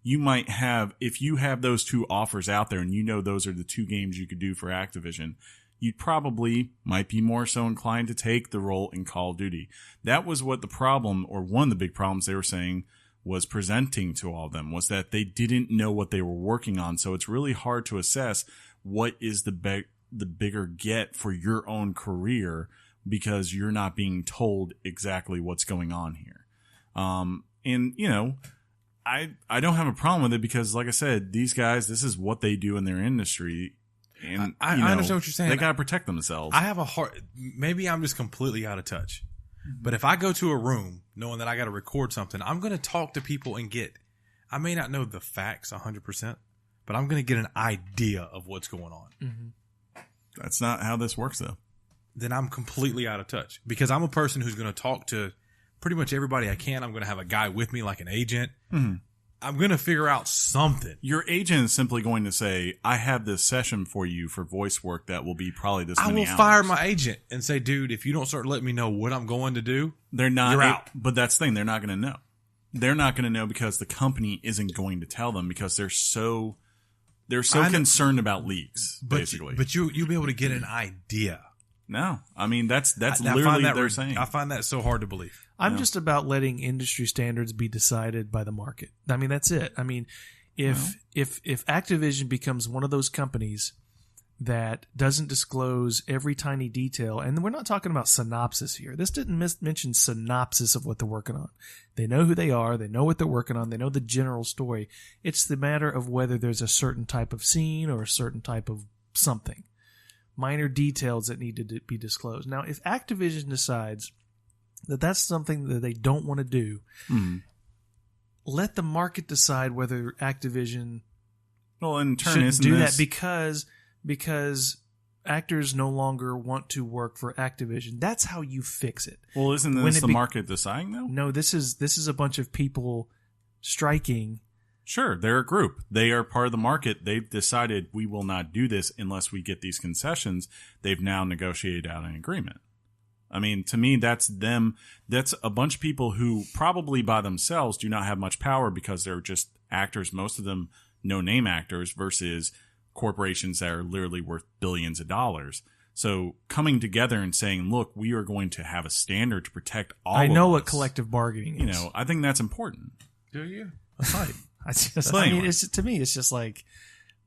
You might have, if you have those two offers out there and you know those are the two games you could do for Activision, you probably might be more so inclined to take the role in Call of Duty. That was what the problem, or one of the big problems they were saying was presenting to all of them, was that they didn't know what they were working on. So it's really hard to assess what is the bigger get for your own career because you're not being told exactly what's going on here. And, you know, I don't have a problem with it because, like I said, these guys, this is what they do in their industry. And I understand what you're saying. They got to protect themselves. I have a hard, maybe I'm just completely out of touch. But if I go to a room knowing that I got to record something, I'm going to talk to people and I may not know the facts 100%, but I'm going to get an idea of what's going on. Mm-hmm. That's not how this works, though. Then I'm completely out of touch because I'm a person who's going to talk to pretty much everybody I can. I'm going to have a guy with me like an agent. Mm-hmm. I'm going to figure out something. Your agent is simply going to say, I have this session for you for voice work that will be probably this many hours. I will fire my agent and say, dude, if you don't start letting me know what I'm going to do, you're out. But that's the thing. They're not going to know. They're not going to know because the company isn't going to tell them because they're so concerned about leaks, basically. But you'll be able to get an idea. No, I mean that's literally what they're saying. I find that so hard to believe. I'm just about letting industry standards be decided by the market. I mean, that's it. I mean, if Activision becomes one of those companies that doesn't disclose every tiny detail, and we're not talking about synopsis here. This didn't mention synopsis of what they're working on. They know who they are. They know what they're working on. They know the general story. It's the matter of whether there's a certain type of scene or a certain type of something. Minor details that need to be disclosed. Now, if Activision decides that that's something that they don't want to do, let the market decide whether Activision shouldn't do that because actors no longer want to work for Activision. That's how you fix it. Well, isn't this the market deciding though? No, this is a bunch of people striking. Sure, they're a group. They are part of the market. They've decided we will not do this unless we get these concessions. They've now negotiated out an agreement. I mean, to me, that's them. That's a bunch of people who probably by themselves do not have much power because they're just actors, most of them no-name actors, versus corporations that are literally worth billions of dollars. So coming together and saying, look, we are going to have a standard to protect all of us. I know what collective bargaining is. You know, I think that's important. Do you? That's right. To me, it's just like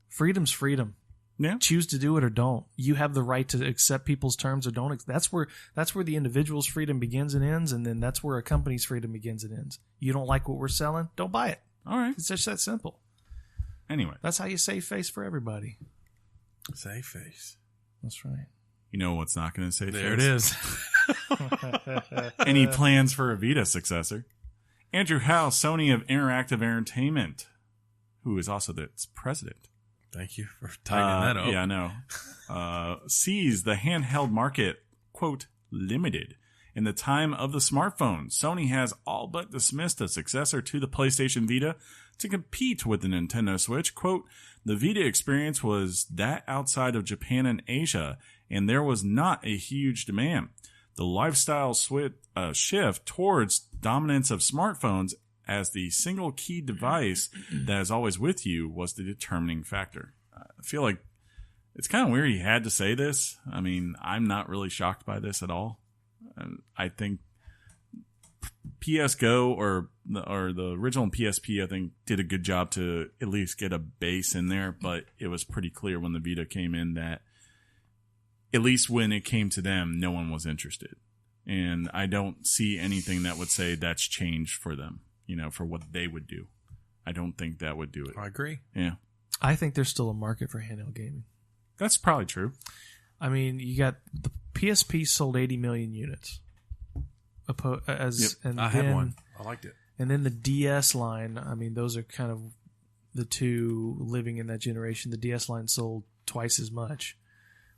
freedom's freedom. Yeah. Choose to do it or don't. You have the right to accept people's terms or don't. That's where the individual's freedom begins and ends, and then that's where a company's freedom begins and ends. You don't like what we're selling? Don't buy it. All right. It's just that simple. Anyway. That's how you save face for everybody. Save face. That's right. You know what's not going to save face? There it is. Any plans for a Vita successor? Andrew Howe, Sony of Interactive Entertainment, who is also its president. Thank you for tightening that up. Yeah, I know. Sees the handheld market, quote, limited. In the time of the smartphone, Sony has all but dismissed a successor to the PlayStation Vita to compete with the Nintendo Switch. Quote, the Vita experience was that outside of Japan and Asia, and there was not a huge demand. The lifestyle shift towards dominance of smartphones as the single key device that is always with you was the determining factor. I feel like it's kind of weird he had to say this. I mean, I'm not really shocked by this at all. I think PS Go or the original PSP, I think, did a good job to at least get a base in there, but it was pretty clear when the Vita came in that at least when it came to them, no one was interested. And I don't see anything that would say that's changed for them, for what they would do. I don't think that would do it. I agree. Yeah. I think there's still a market for handheld gaming. That's probably true. I mean, you got the PSP sold 80 million units. And I had one. I liked it. And then the DS line, I mean, those are kind of the two living in that generation. The DS line sold twice as much.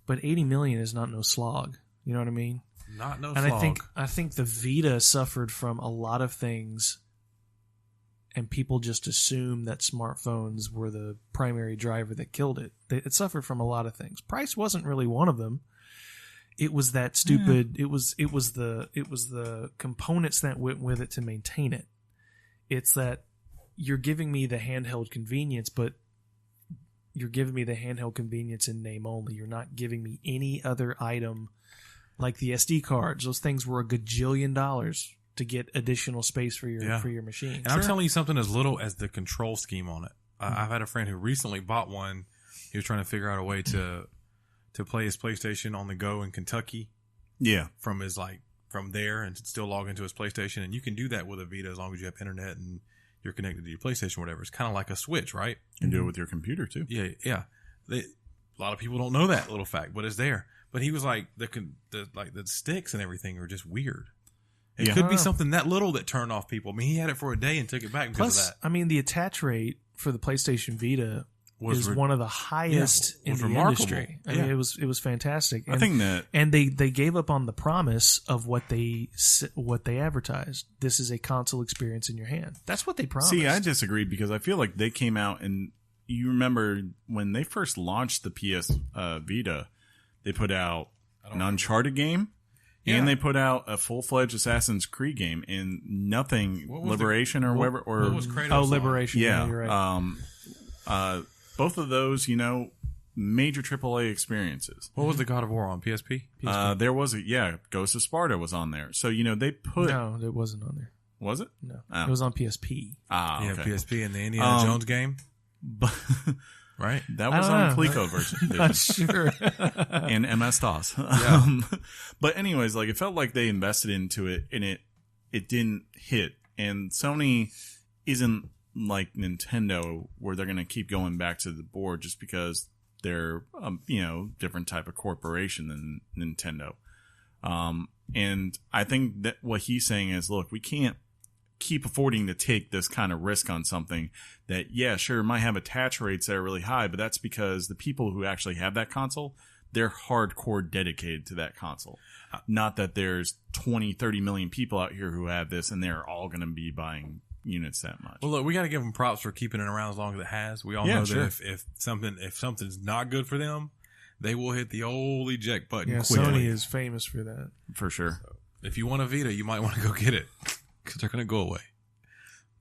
But 80 million is not no slog. You know what I mean? Not no and slog. I think the Vita suffered from a lot of things, and people just assumed that smartphones were the primary driver that killed it. It suffered from a lot of things. Price wasn't really one of them. It was that stupid. Yeah. It was the components that went with it to maintain it. It's that you're giving me the handheld convenience, but you're giving me the handheld convenience in name only. You're not giving me any other item like the SD cards. Those things were $1 gajillion to get additional space for your machine. And I'm telling you something as little as the control scheme on it. I've had a friend who recently bought one. He was trying to figure out a way to play his PlayStation on the go in Kentucky. Yeah. From there and still log into his PlayStation. And you can do that with a Vita as long as you have internet and you're connected to your PlayStation or whatever. It's kind of like a Switch, right? You can do it with your computer too. Yeah, yeah. A lot of people don't know that little fact, but it's there. But he was like, the sticks and everything are just weird. It could be something that little that turned off people. I mean, he had it for a day and took it back because of that. I mean, the attach rate for the PlayStation Vita is one of the highest in the industry. I mean, it was fantastic. And, I think that, and they gave up on the promise of what they advertised. This is a console experience in your hand. That's what they promised. See, I disagreed because I feel like they came out and you remember when they first launched the PS Vita, they put out an Uncharted game. Yeah. And they put out a full-fledged Assassin's Creed game in nothing Liberation or whatever. What was Kratos Liberation. Yeah, you're right. Both of those, major AAA experiences. What was the God of War on PSP? There was Ghost of Sparta was on there. So they put no, it wasn't on there. Was it? No, it was on PSP. Yeah, okay. PSP and the Indiana Jones game. But right? That was on Coleco version. Not sure. And MS-DOS. Yeah. But anyways, it felt like they invested into it and it didn't hit. And Sony isn't like Nintendo where they're going to keep going back to the board just because they're, different type of corporation than Nintendo. And I think that what he's saying is, look, we can't keep affording to take this kind of risk on something that, sure, might have attach rates that are really high, but that's because the people who actually have that console, they're hardcore dedicated to that console. Not that there's 20, 30 million people out here who have this and they're all going to be buying units that much. Well, look, we got to give them props for keeping it around as long as it has. We all know that if something's not good for them, they will hit the old eject button quickly. Sony is famous for that. For sure. So, if you want a Vita, you might want to go get it because they're going to go away.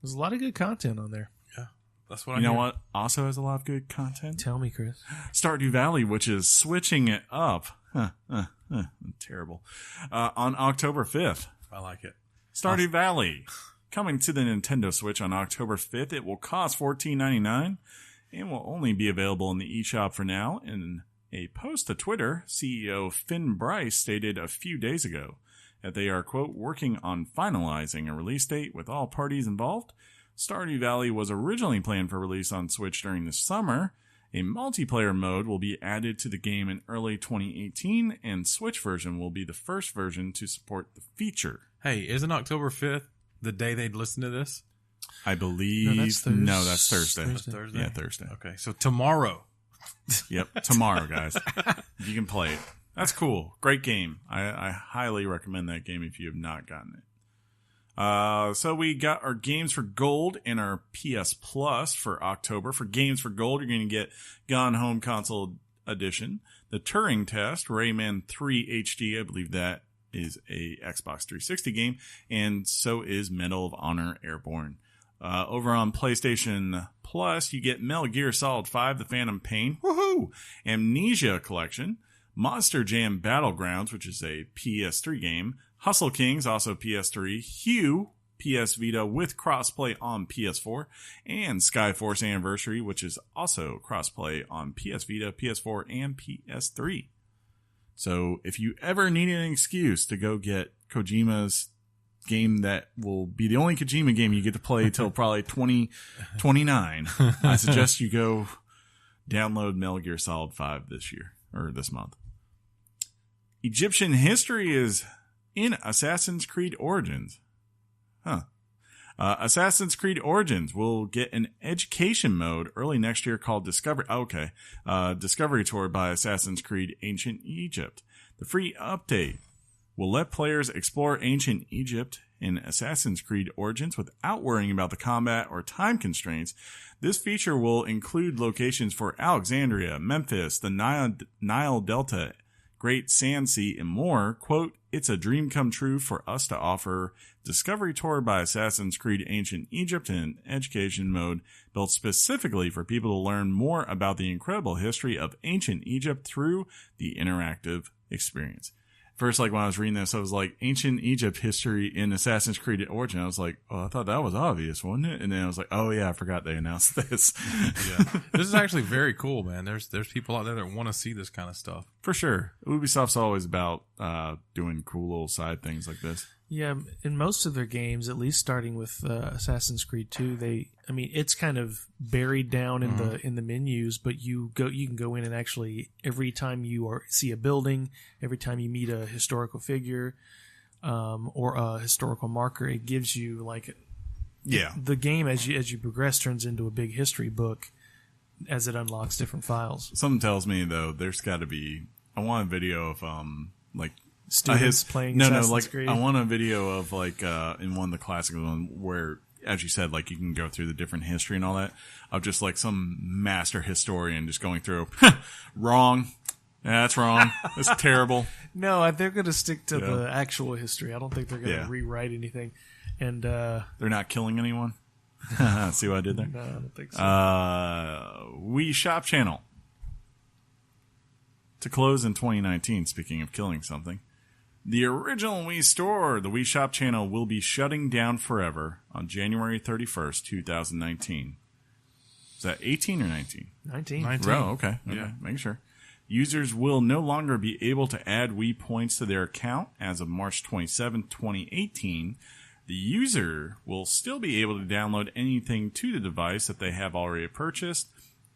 There's a lot of good content on there. Yeah, that's what I You know what also has a lot of good content? Tell me, Chris. Stardew Valley, which is switching it up. Terrible. On October 5th. I like it. Stardew Valley. Coming to the Nintendo Switch on October 5th. It will cost $14.99 and will only be available in the eShop for now. In a post to Twitter, CEO Finn Bryce stated a few days ago that they are, quote, working on finalizing a release date with all parties involved. Stardew Valley was originally planned for release on Switch during the summer. A multiplayer mode will be added to the game in early 2018, and Switch version will be the first version to support the feature. Hey, isn't October 5th the day they'd listen to this? I believe. No, that's Thursday. Thursday? Yeah, Thursday. Okay, so tomorrow. Yep, tomorrow, guys. You can play it. That's cool. Great game. I highly recommend that game if you have not gotten it. So we got our Games for Gold and our PS Plus for October. For Games for Gold, you're going to get Gone Home Console Edition, the Turing Test, Rayman 3 HD. I believe that is a Xbox 360 game, and so is Medal of Honor Airborne. Over on PlayStation Plus, you get Metal Gear Solid 5, The Phantom Pain, woohoo! Amnesia Collection, Monster Jam Battlegrounds, which is a PS3 game, Hustle Kings, also PS3, Hue, PS Vita with crossplay on PS4, and Skyforce Anniversary, which is also crossplay on PS Vita, PS4, and PS3. So if you ever need an excuse to go get Kojima's game that will be the only Kojima game you get to play till probably 2029, I suggest you go download Metal Gear Solid 5 this year, or this month. Egyptian history is in Assassin's Creed Origins. Assassin's Creed Origins will get an education mode early next year called Discovery. Discovery Tour by Assassin's Creed Ancient Egypt. The free update will let players explore ancient Egypt in Assassin's Creed Origins without worrying about the combat or time constraints. This feature will include locations for Alexandria, Memphis, the Nile Delta, Great Sand Sea, and more. Quote, "It's a dream come true for us to offer Discovery Tour by Assassin's Creed Ancient Egypt in education mode built specifically for people to learn more about the incredible history of ancient Egypt through the interactive experience." First, like when I was reading this, I was like, ancient Egypt history in Assassin's Creed Origin. I was like, oh, I thought that was obvious, wasn't it? And then I was like, oh yeah, I forgot they announced this. Yeah, this is actually very cool, man. There's people out there that want to see this kind of stuff. For sure. Ubisoft's always about doing cool little side things like this. Yeah, in most of their games, at least starting with Assassin's Creed 2, it's kind of buried down in the menus, but you can go in and actually every time you see a building, every time you meet a historical figure or a historical marker, it gives you the game as you progress turns into a big history book as it unlocks different files. Something tells me though, there's got to be. I want a video of students playing Assassin's Creed. I want a video of in one of the classic ones where, as you said, you can go through the different history and all that, of just some master historian just going through wrong. Yeah, that's wrong. That's terrible. No, they're going to stick to the actual history. I don't think they're going to rewrite anything. And they're not killing anyone. See what I did there? No, I don't think so. Wii Shop Channel to close in 2019. Speaking of killing something. The original Wii Store, the Wii Shop Channel, will be shutting down forever on January 31st, 2019. Is that 18 or 19? 19. Oh, okay. Yeah, making sure. Users will no longer be able to add Wii points to their account as of March 27, 2018. The user will still be able to download anything to the device that they have already purchased,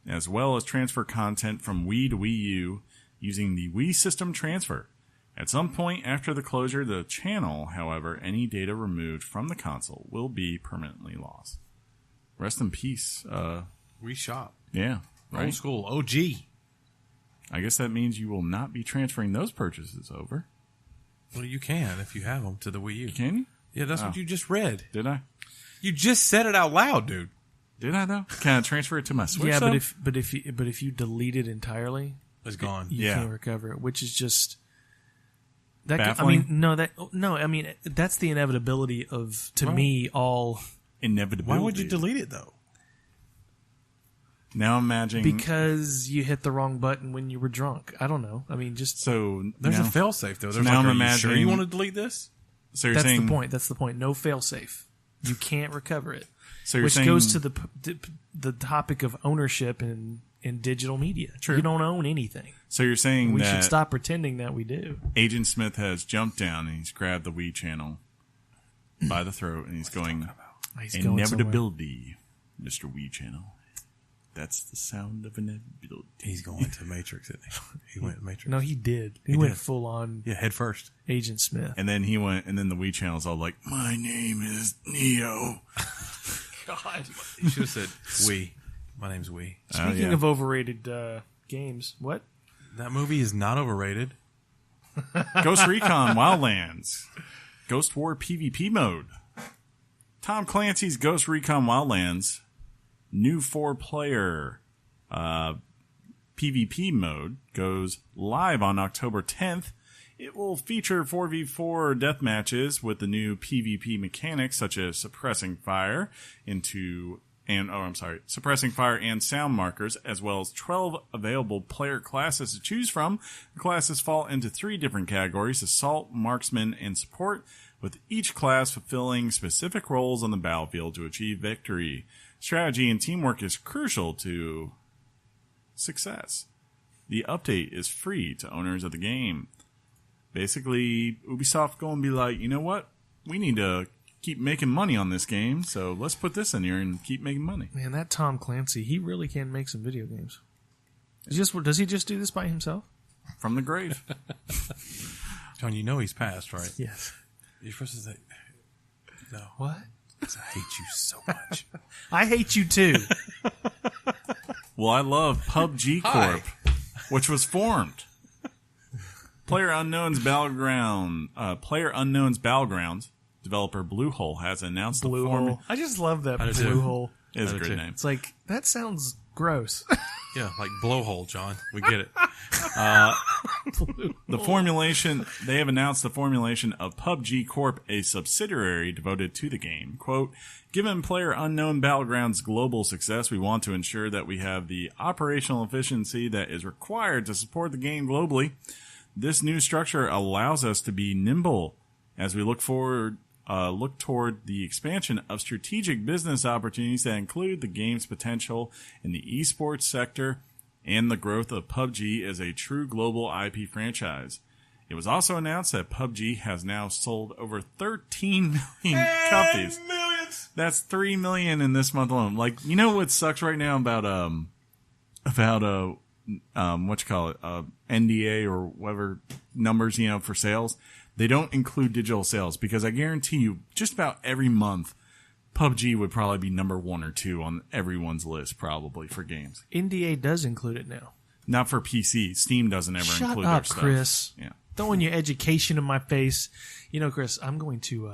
as well as transfer content from Wii to Wii U using the Wii System Transfer. At some point after the closure of the channel, however, any data removed from the console will be permanently lost. Rest in peace. Wii Shop. Yeah. Right? Old school. OG. I guess that means you will not be transferring those purchases over. Well, you can if you have them to the Wii U. Can you? Yeah, that's what you just read. Did I? You just said it out loud, dude. Did I though? Can I transfer it to my Switch? Yeah, though? but if you delete it entirely, it's gone. You can't recover it, which is just that. Baffling? That's the inevitability of me all inevitability. Why would you delete it though? Now imagine because you hit the wrong button when you were drunk. I don't know. So there's a failsafe though. There's now I'm imagining. Sure you want to delete this? So you're that's saying, the point. That's the point. No failsafe. You can't recover it. So you're which saying, goes to the topic of ownership in digital media. True. You don't own anything. So you're saying we that should stop pretending that we do. Agent Smith has jumped down and he's grabbed the Wii channel by the throat and he's going, inevitability, Mr. Wii channel. That's the sound of inevitability. He's going to Matrix, isn't he? He went to Matrix. No, he did. He went full on. Yeah, head first. Agent Smith. And then he went, and then the Wii channel's all like, my name is Neo. God. You should have said Wii. My name's Wii. Speaking of overrated games, what? That movie is not overrated. Ghost Recon Wildlands. Ghost War PvP mode. Tom Clancy's Ghost Recon Wildlands. New 4-player PvP mode goes live on October 10th. It will feature 4v4 death matches with the new PvP mechanics such as suppressing fire suppressing fire and sound markers, as well as 12 available player classes to choose from. The classes fall into 3 different categories: assault, marksman, and support, with each class fulfilling specific roles on the battlefield to achieve victory. Strategy and teamwork is crucial to success. The update is free to owners of the game. Basically, Ubisoft going to be like, you know what? We need to keep making money on this game, so let's put this in here and keep making money. Man, that Tom Clancy, he really can make some video games. Does he just do this by himself? From the grave. John, you know he's passed, right? Yes. You're supposed to say, no. What? I hate you so much. I hate you too. Well, I love PUBG Corp, which was formed. PlayerUnknown's Battlegrounds developer Bluehole has announced Bluehole. I just love that Bluehole. It's a great name. It's like, that sounds gross. Yeah, like blowhole, John. We get it. They have announced the formulation of PUBG Corp, a subsidiary devoted to the game. Quote, given PlayerUnknown Battlegrounds' global success, we want to ensure that we have the operational efficiency that is required to support the game globally. This new structure allows us to be nimble as we look toward the expansion of strategic business opportunities that include the game's potential in the esports sector and the growth of PUBG as a true global IP franchise. It was also announced that PUBG has now sold over 13 million copies. Millions. That's 3 million in this month alone. Like, you know what sucks right now about NDA or whatever numbers, for sales? They don't include digital sales, because I guarantee you just about every month PUBG would probably be number 1 or 2 on everyone's list, probably, for games. NDA does include it now. Not for PC. Steam doesn't ever include their stuff. Chris. Yeah. Throwing your education in my face. Chris, I'm going to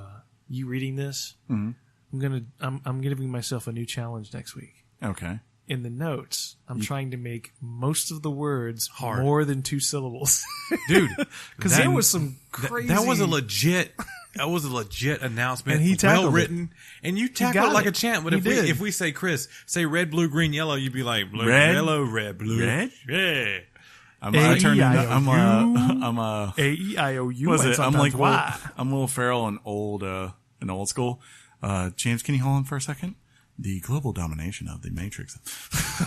you reading this. Mm-hmm. I'm giving myself a new challenge next week. Okay. In the notes, I'm trying to make most of the words more than 2 syllables. Dude, because there was some crazy... That was a legit announcement. And he tackled well written. And you tackled it like a champ. But if we say, Chris, say red, blue, green, yellow, you'd be like, blue, red, yellow, red, blue. Red? Yeah. I'm A-E-I-O-U. I'm Will Ferrell in old school. James, can you hold on for a second? The global domination of the Matrix.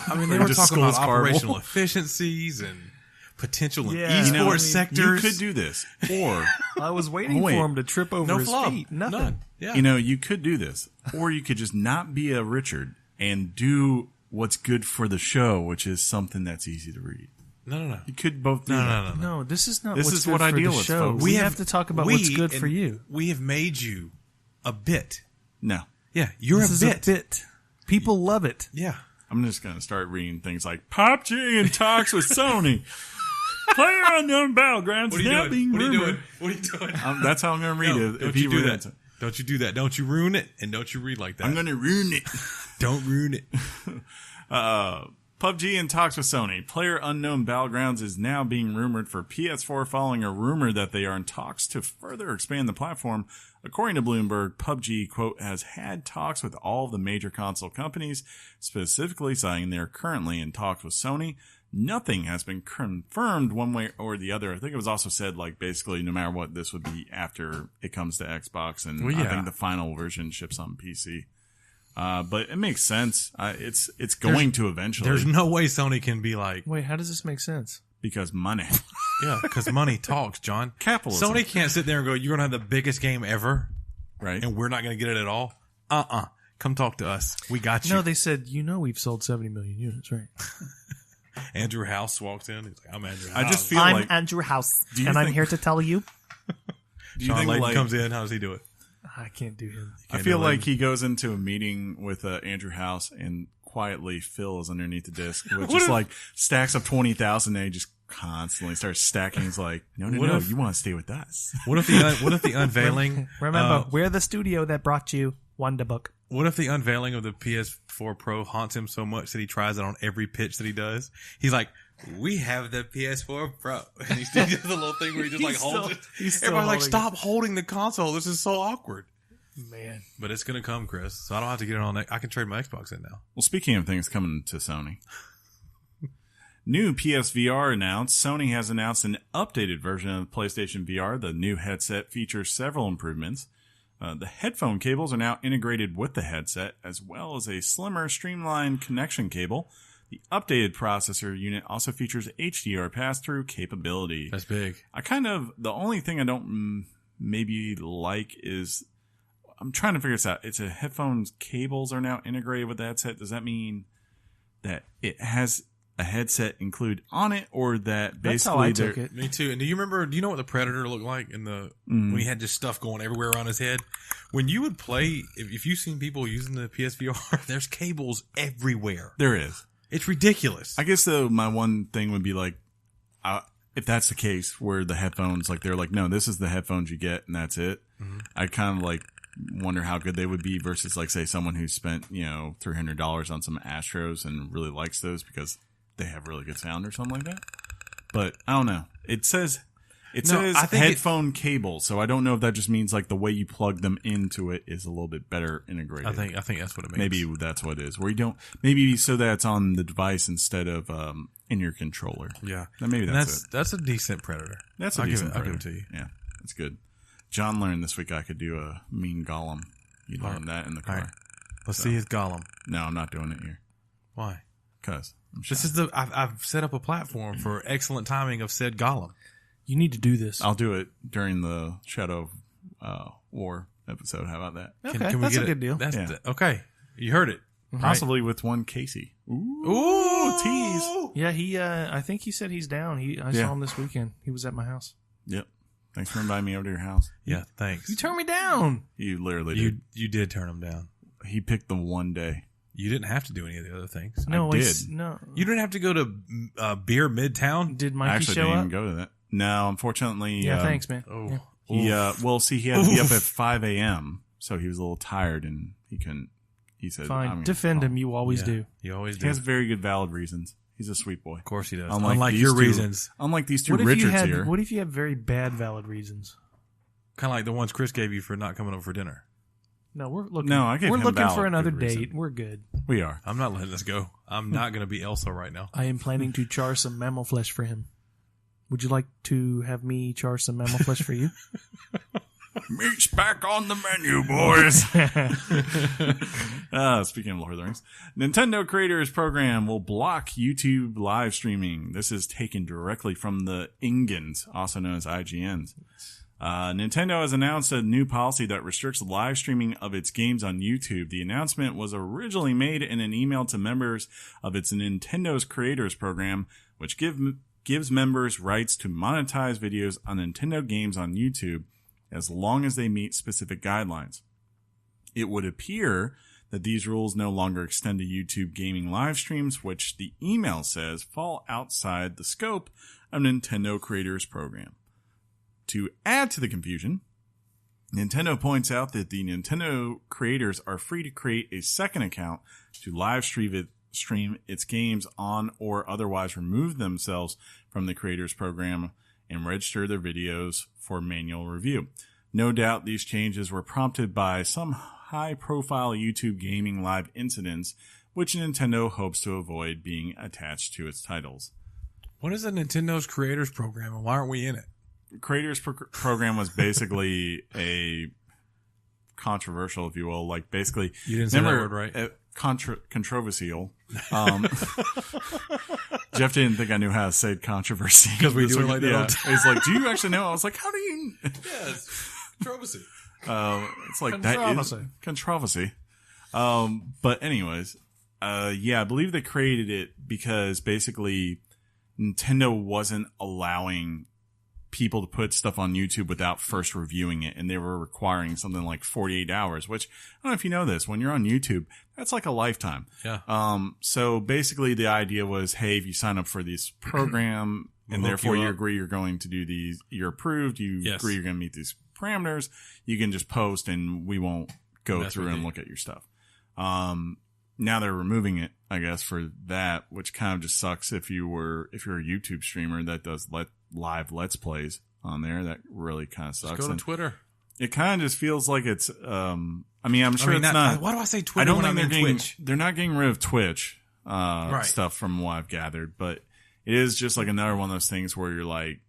I mean, they were talking about operational efficiencies and potential in esports sectors. You could do this. Or I was waiting for him to trip over his feet. Nothing. None. Yeah. You could do this. Or you could just not be a Richard and do what's good for the show, which is something that's easy to read. No. You could both do that. No, this is not this what's is good what for I deal the with, show. folks. We have to talk about what's good for you. We have made you a bit. No. Yeah, you're this a is bit. People love it. Yeah. I'm just going to start reading things like PUBG in talks with Sony. PlayerUnknown Battlegrounds is now being rumored. What are you doing? That's how I'm going to read it. Don't you do that. Don't you do that. Don't you ruin it, and don't you read like that. I'm going to ruin it. Don't ruin it. PUBG in talks with Sony. PlayerUnknown Battlegrounds is now being rumored for PS4 following a rumor that they are in talks to further expand the platform. According to Bloomberg, PUBG, quote, has had talks with all of the major console companies, specifically saying they are currently in talks with Sony. Nothing has been confirmed one way or the other. I think it was also said, like, basically, no matter what, this would be after it comes to Xbox, and I think the final version ships on PC. But it makes sense. It's going to eventually. There's no way Sony can be like... Wait, how does this make sense? Because money. Yeah, because money talks, John. Capitalism. Sony can't sit there and go, you're going to have the biggest game ever, right? And we're not going to get it at all. Come talk to us. We got you. No, they said, we've sold 70 million units, right? Andrew House walks in. He's like, I'm Andrew House. I just feel I'm Andrew House, and I'm here to tell you. Sean Layden comes in. How does he do it? I can't do him. I feel like he goes into a meeting with Andrew House and quietly Phil is underneath the disc with just like stacks of 20,000 and he just constantly starts stacking. He's like, no, you want to stay with us. What if the unveiling? Remember, we're the studio that brought you Wonder Book. What if the unveiling of the PS4 Pro haunts him so much that he tries it on every pitch that he does? He's like, we have the PS4 Pro. And he still does the little thing where he just like holds it. Everybody's like, stop holding the console. This is so awkward. Man. But it's going to come, Chris. So I don't have to get it on. I can trade my Xbox in now. Well, speaking of things coming to Sony. New PSVR announced. Sony has announced an updated version of PlayStation VR. The new headset features several improvements. The headphone cables are now integrated with the headset, as well as a slimmer, streamlined connection cable. The updated processor unit also features HDR pass-through capability. That's big. The only thing I don't maybe like is, I'm trying to figure this out. It's a headphones cables are now integrated with the headset. Does that mean that it has a headset included on it, or that basically that's how I took it? Me too. And do you know what the Predator looked like in the when he had just stuff going everywhere around his head? When you would play, if you've seen people using the PSVR, there's cables everywhere. There is. It's ridiculous. I guess though, my one thing would be like, if that's the case where the headphones, like they're like, no, this is the headphones you get and that's it. Mm-hmm. I kind of like wonder how good they would be versus like say someone who spent $300 on some Astros and really likes those because they have really good sound or something like that. But I don't know. It says headphone cable, so I don't know if that just means like the way you plug them into it is a little bit better integrated. I think that's what it means. Maybe that's what it is. Where you don't, maybe so that it's on the device instead of in your controller. Yeah. Maybe that's it. That's a decent Predator. That's a decent Predator. I'll give it to you. Yeah, that's good. John learned this week I could do a mean Gollum. You learned that in the car. Right. Let's see his Gollum. No, I'm not doing it here. Why? Because this is I've set up a platform for excellent timing of said Gollum. You need to do this. I'll do it during the Shadow War episode. How about that? Okay, that's a good deal. Okay, you heard it. Possibly with one Casey. Ooh, tease. Yeah, he. I think he said he's down. I saw him this weekend. He was at my house. Yep. Thanks for inviting me over to your house. Yeah, thanks. You turned me down. You literally did. You did turn him down. He picked the one day. You didn't have to do any of the other things. No, I did. No. You didn't have to go to Beer Midtown. Did Mikey actually show didn't up? even go to that. No, unfortunately. Yeah, thanks, man. Oh. Yeah. He he had to be up at 5 a.m., so he was a little tired and he couldn't. He said, "Fine, defend him. You always do. You always do." He has very good, valid reasons. He's a sweet boy. Of course he does. Unlike your reasons. Unlike these two Richards here. What if you have very bad valid reasons? Kind of like the ones Chris gave you for not coming over for dinner. No, we're looking. No, I gave we're him looking valid for another good date. reason. We're good. We are. I'm not letting this go. I'm not going to be Elsa right now. I am planning to char some mammal flesh for him. Would you like to have me char some mammal flesh for you? Meat's back on the menu, boys. Speaking of Lord of the Rings, Nintendo Creators Program will block YouTube live streaming. This is taken directly from the IGNs, also known as IGNs. Nintendo has announced a new policy that restricts live streaming of its games on YouTube. The announcement was originally made in an email to members of its Nintendo's Creators Program, which gives members rights to monetize videos on Nintendo games on YouTube as long as they meet specific guidelines. It would appear that these rules no longer extend to YouTube gaming live streams, which the email says fall outside the scope of Nintendo Creators Program. To add to the confusion, Nintendo points out that the Nintendo creators are free to create a second account to live stream its games on or otherwise remove themselves from the Creators Program and register their videos for manual review. No doubt these changes were prompted by some high-profile YouTube gaming live incidents, which Nintendo hopes to avoid being attached to its titles. What is the Nintendo's Creators Program and why aren't we in it? Creators Program was basically a controversial, if you will, like basically. You didn't say that word right. Controversial. Jeff didn't think I knew how to say controversy because we do it like that. Yeah. He's like, "Do you actually know?" I was like, "How do you?" Yes, controversy. It's like that is controversy. But anyways, I believe they created it because basically Nintendo wasn't allowing people to put stuff on YouTube without first reviewing it, and they were requiring something like 48 hours, which I don't know if you know this, when you're on YouTube, that's like a lifetime. Yeah. So basically the idea was, hey, if you sign up for this program and therefore you agree you're going to do these, you're approved, you agree you're going to meet these parameters, you can just post and we won't go through and look at your stuff. Now they're removing it, I guess, for that, which kind of just sucks if you're a YouTube streamer that does live Let's Plays on there. That really kind of sucks. Just go to Twitter. It kind of just feels like it's, I'm sure it's not. Why do I say Twitter? I don't think they're not getting rid of Twitch, stuff from what I've gathered, but it is just like another one of those things where you're like,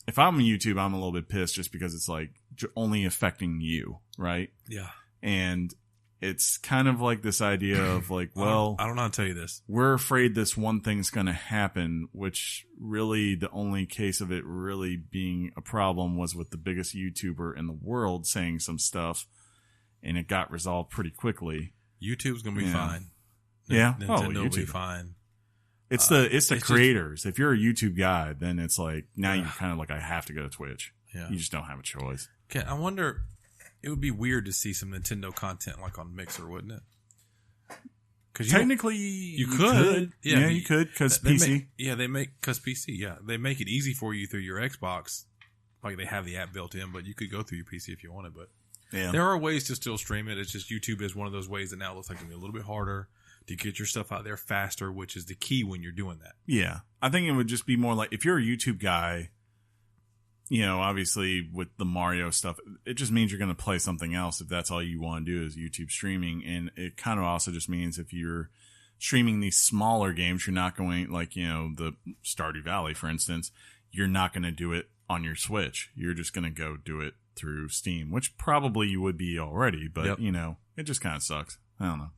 if I'm on YouTube, I'm a little bit pissed just because it's like only affecting you, right? Yeah. And it's kind of like this idea of like, well, I don't know how to tell you this. We're afraid this one thing's going to happen, which really the only case of it really being a problem was with the biggest YouTuber in the world saying some stuff, and it got resolved pretty quickly. YouTube's going to be fine. Nintendo will be fine. It's the creators. If you're a YouTube guy, then it's like now you're kind of like, I have to go to Twitch. Yeah. You just don't have a choice. Okay, I wonder. It would be weird to see some Nintendo content like on Mixer, wouldn't it? Because technically, you could. Yeah, you could because PC. Because PC. Yeah, they make it easy for you through your Xbox. Like they have the app built in, but you could go through your PC if you wanted. But there are ways to still stream it. It's just YouTube is one of those ways that now looks like it's going to be a little bit harder to get your stuff out there faster, which is the key when you're doing that. Yeah, I think it would just be more like if you're a YouTube guy. You know, obviously with the Mario stuff, it just means you're going to play something else if that's all you want to do is YouTube streaming. And it kind of also just means if you're streaming these smaller games, you're not going like, you know, the Stardew Valley, for instance, you're not going to do it on your Switch. You're just going to go do it through Steam, which probably you would be already, but you know, it just kind of sucks. I don't know.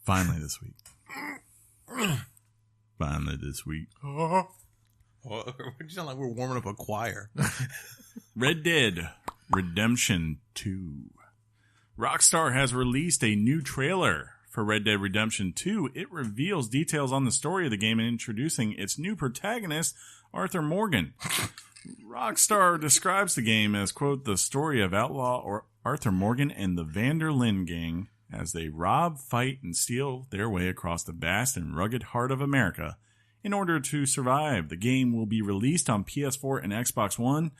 Finally this week. Well, you sound like we're warming up a choir. Red Dead Redemption 2. Rockstar has released a new trailer for Red Dead Redemption 2. It reveals details on the story of the game and introducing its new protagonist, Arthur Morgan. Rockstar describes the game as, quote, the story of outlaw Arthur Morgan and the Van der Linde gang as they rob, fight, and steal their way across the vast and rugged heart of America. In order to survive, the game will be released on PS4 and Xbox One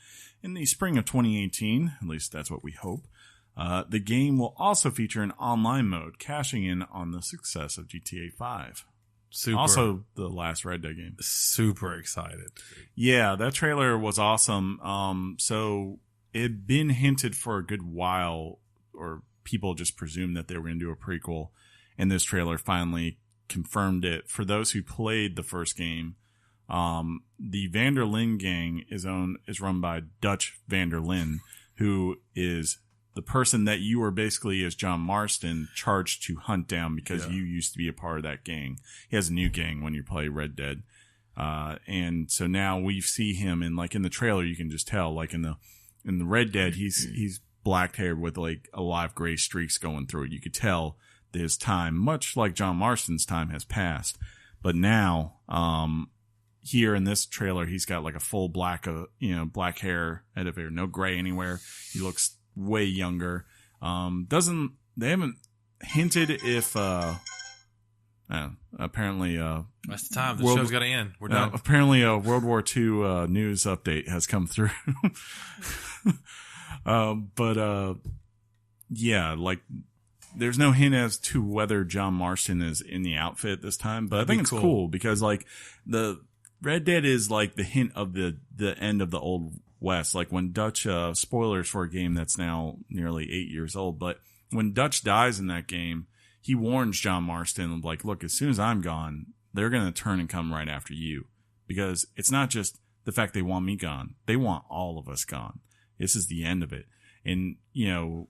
in the spring of 2018. At least that's what we hope. The game will also feature an online mode, cashing in on the success of GTA 5. Also, the last Red Dead game. Super excited. Yeah, that trailer was awesome. So it had been hinted for a good while, or people just presumed that they were going to do a prequel, and this trailer finally confirmed it. For those who played the first game, the Van der Linde gang is run by Dutch Van der Linde, who is the person that you are basically, as John Marston, charged to hunt down because you used to be a part of that gang. He has a new gang when you play Red Dead. And so now we see him in the trailer, you can just tell, like in the Red Dead, he's black haired with like a lot of gray streaks going through it. You could tell his time, much like John Marston's time, has passed. But now, here in this trailer, he's got like a full black hair, head of hair, no gray anywhere. He looks way younger. They haven't hinted if, apparently, that's the time. The show's got to end. We're done. Apparently a World War II, news update has come through. Yeah, like, there's no hint as to whether John Marston is in the outfit this time, but I think it's cool because like the Red Dead is like the hint of the end of the Old West. Like when Dutch, spoilers for a game that's now nearly 8 years old, but when Dutch dies in that game, he warns John Marston, like, look, as soon as I'm gone, they're going to turn and come right after you, because it's not just the fact they want me gone. They want all of us gone. This is the end of it. And, you know,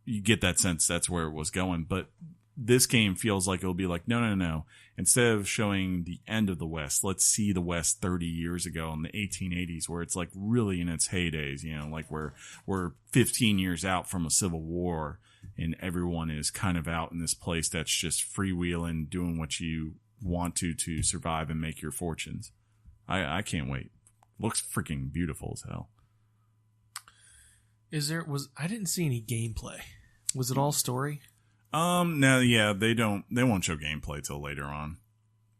you get that sense that's where it was going. But this game feels like it'll be like, no. Instead of showing the end of the West, let's see the West 30 years ago in the 1880s, where it's like really in its heydays, you know, like we're 15 years out from a civil war and everyone is kind of out in this place that's just freewheeling, doing what you want to survive and make your fortunes. I can't wait Looks freaking beautiful as hell. I didn't see any gameplay. Was it all story? No, yeah, they won't show gameplay till later on.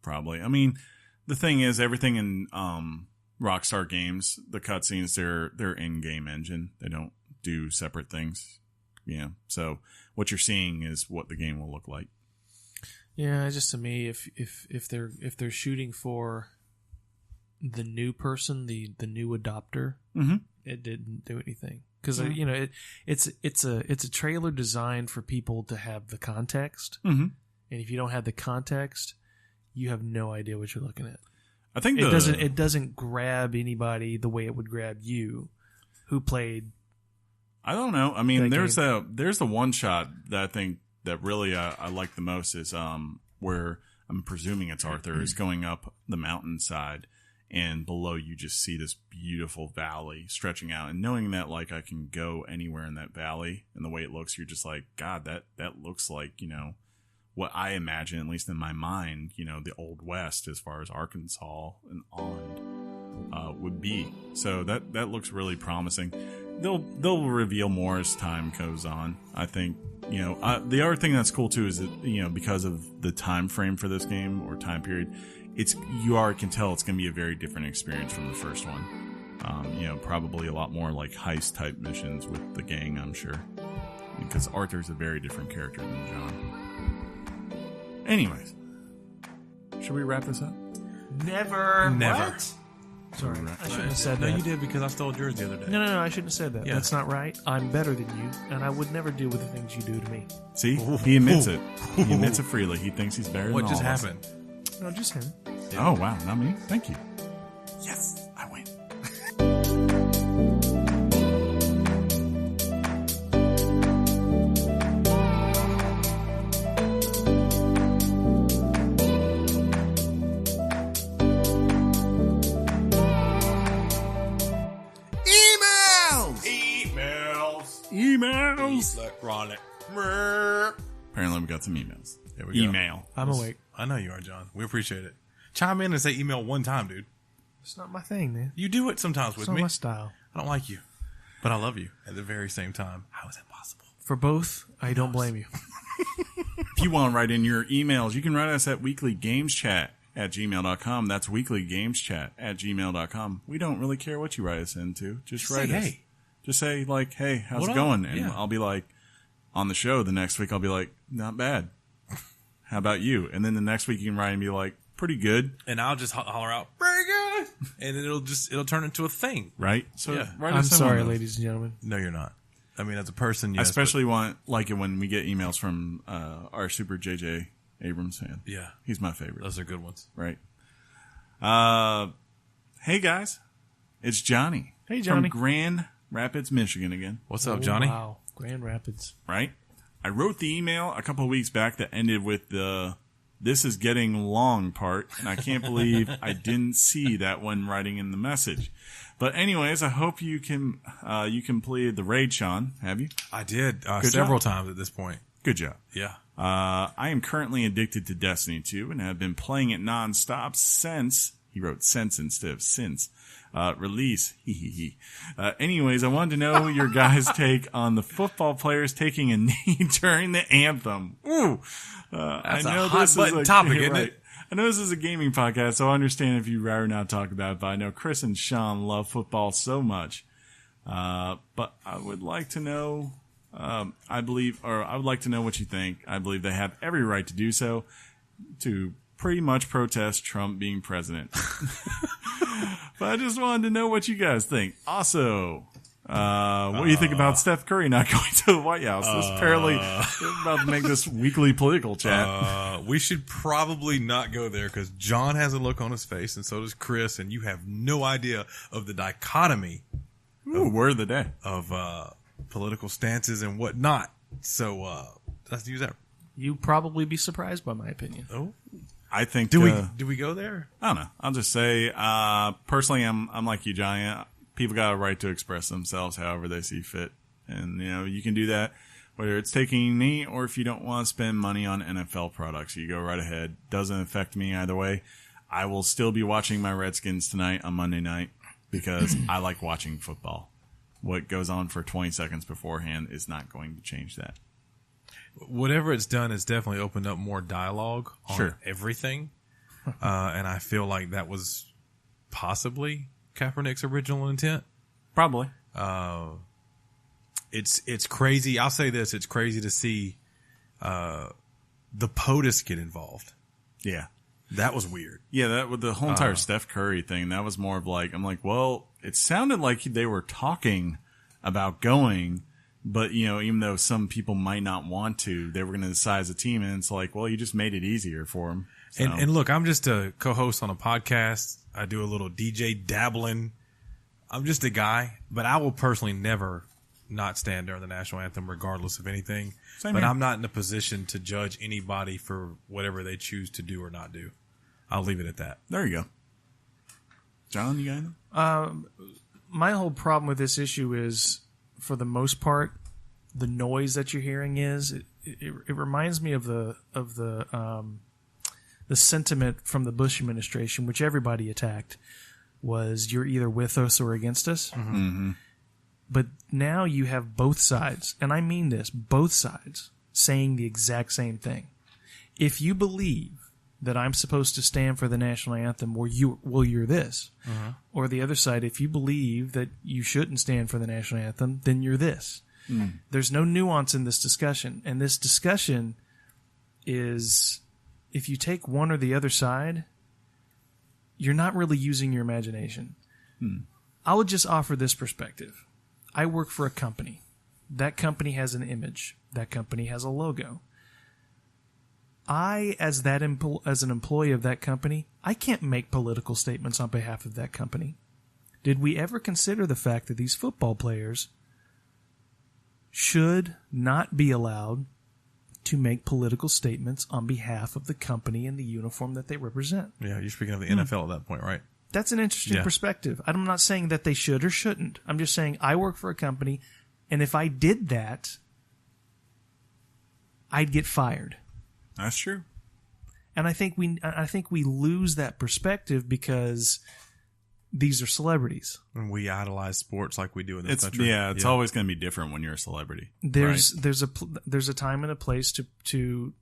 Probably. I mean, the thing is, everything in Rockstar games, the cutscenes, they're in-game engine. They don't do separate things. Yeah. So what you're seeing is what the game will look like. Yeah, just to me, if they're shooting for the new person, the new adopter, it didn't do anything. Because it's a trailer designed for people to have the context, and if you don't have the context, you have no idea what you're looking at. I think it doesn't grab anybody the way it would grab you, who played. I don't know. I mean, there's the one shot that I think that really I like the most is where I'm presuming it's Arthur is going up the mountainside. And below you just see this beautiful valley stretching out. And knowing that, like, I can go anywhere in that valley and the way it looks, you're just like, God, that looks like, what I imagine, at least in my mind, the Old West as far as Arkansas and Holland would be. So that looks really promising. They'll reveal more as time goes on. I think, the other thing that's cool too is that, because of the time frame for this game or time period, can tell it's going to be a very different experience from the first one. Probably a lot more like heist type missions with the gang, I'm sure. Because Arthur's a very different character than John. Anyways, should we wrap this up? Never. What? Sorry, I shouldn't have said that. No, you did because I stole yours the other day. No, I shouldn't have said that. Yeah. That's not right. I'm better than you, and I would never do with the things you do to me. See? He admits it. He admits it freely. He thinks he's better than all of us. What just happened? No, just him. Yeah. Oh, wow. Not me. Thank you. Yes, I win. Emails. Electronic. Apparently we got some emails. There we go. Email. I'm awake. I know you are, John. We appreciate it. Chime in and say email one time, dude. It's not my thing, man. You do it sometimes with It's not me. my style. I don't like you, but I love you at the very same time. How is that possible? For both, I don't blame you. If you want to write in your emails, you can write us at weeklygameschat@gmail.com. That's weeklygameschat@gmail.com. We don't really care what you write us into. Just write us. Hey. Just say, like, hey, how's What it up? going? And Yeah. I'll be like, on the show the next week, I'll be like, not bad. How about you? And then the next week you can write and be like, pretty good. And I'll just holler out, very good. And then it'll turn into a thing. Right? So Yeah. write I'm us in sorry, on those. ladies and gentlemen. No, you're not. I mean, as a person, I yes. especially like it when we get emails from our super JJ Abrams fan. Yeah. He's my favorite. Those are good ones. Right. Hey, guys. It's Johnny. Hey, Johnny. From Grand Rapids, Michigan again. What's up, Johnny? Wow. Grand Rapids. Right? I wrote the email a couple of weeks back that ended with the "this is getting long" part, and I can't believe I didn't see that when writing in the message. But anyways, I hope you completed the raid, Sean. Have you? I did Good several job. times at this point. Good job. Yeah. I am currently addicted to Destiny 2 and have been playing it nonstop since, he wrote since instead of since, release. Anyways, I wanted to know your guys' take on the football players taking a knee during the anthem. Ooh. That's I know a hot this button is topic, isn't it? I know this is a gaming podcast, so I understand if you'd rather not talk about it, but I know Chris and Sean love football so much. But I would like to know, I would like to know what you think. I believe they have every right to do so, to pretty much protest Trump being president. But I just wanted to know what you guys think. Also, what do you think about Steph Curry not going to the White House? This apparently is about to make this weekly political chat. We should probably not go there because John has a look on his face, and so does Chris, and you have no idea of the dichotomy Word of the day. of political stances and whatnot. So let's use that. You'd probably be surprised by my opinion. Oh, I think. do we go there? I don't know. I'll just say, personally, I'm like you, Johnny. People got a right to express themselves however they see fit, and you can do that whether it's taking a knee or if you don't want to spend money on NFL products. You go right ahead. Doesn't affect me either way. I will still be watching my Redskins tonight on Monday night, because I like watching football. What goes on for 20 seconds beforehand is not going to change that. Whatever it's done, it's definitely opened up more dialogue on everything. And I feel like that was possibly Kaepernick's original intent. Probably. It's crazy. I'll say this. It's crazy to see the POTUS get involved. Yeah. That was weird. Yeah, that with the whole entire Steph Curry thing, that was more of like, I'm like, well, it sounded like they were talking about going, but, you know, even though some people might not want to, they were going to decide as a team, and it's like, well, you just made it easier for them. So. And look, I'm just a co-host on a podcast. I do a little DJ dabbling. I'm just a guy, but I will personally never not stand during the national anthem regardless of anything. Same but here. I'm not in a position to judge anybody for whatever they choose to do or not do. I'll leave it at that. There you go. John, you got anything? My whole problem with this issue is, for the most part, the noise that you're hearing is it reminds me of the sentiment from the Bush administration, which everybody attacked, was you're either with us or against us. Mm-hmm. But now you have both sides, and I mean this, both sides saying the exact same thing. If you believe that I'm supposed to stand for the national anthem, you're this. Or the other side, if you believe that you shouldn't stand for the national anthem, then you're this. There's no nuance in this discussion. And this discussion is, if you take one or the other side, you're not really using your imagination. I would just offer this perspective. I work for a company. That company has an image. That company has a logo. I, as an employee of that company, I can't make political statements on behalf of that company. Did we ever consider the fact that these football players should not be allowed to make political statements on behalf of the company and the uniform that they represent? Yeah, you're speaking of the NFL at that point, right? That's an interesting perspective. I'm not saying that they should or shouldn't. I'm just saying I work for a company, and if I did that, I'd get fired. That's true. And I think we lose that perspective because these are celebrities. And we idolize sports like we do in this country. Yeah, it's always going to be different when you're a celebrity. There's a time and a place to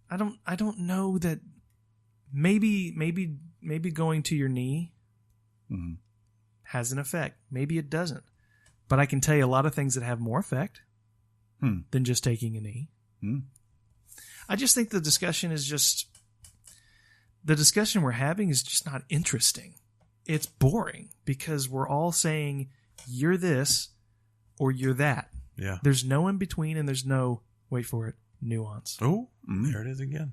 I don't know that maybe going to your knee has an effect. Maybe it doesn't. But I can tell you a lot of things that have more effect than just taking a knee. I just think the discussion we're having is just not interesting. It's boring because we're all saying you're this or you're that. Yeah. There's no in between, and there's no, wait for it, nuance. Oh, there it is again.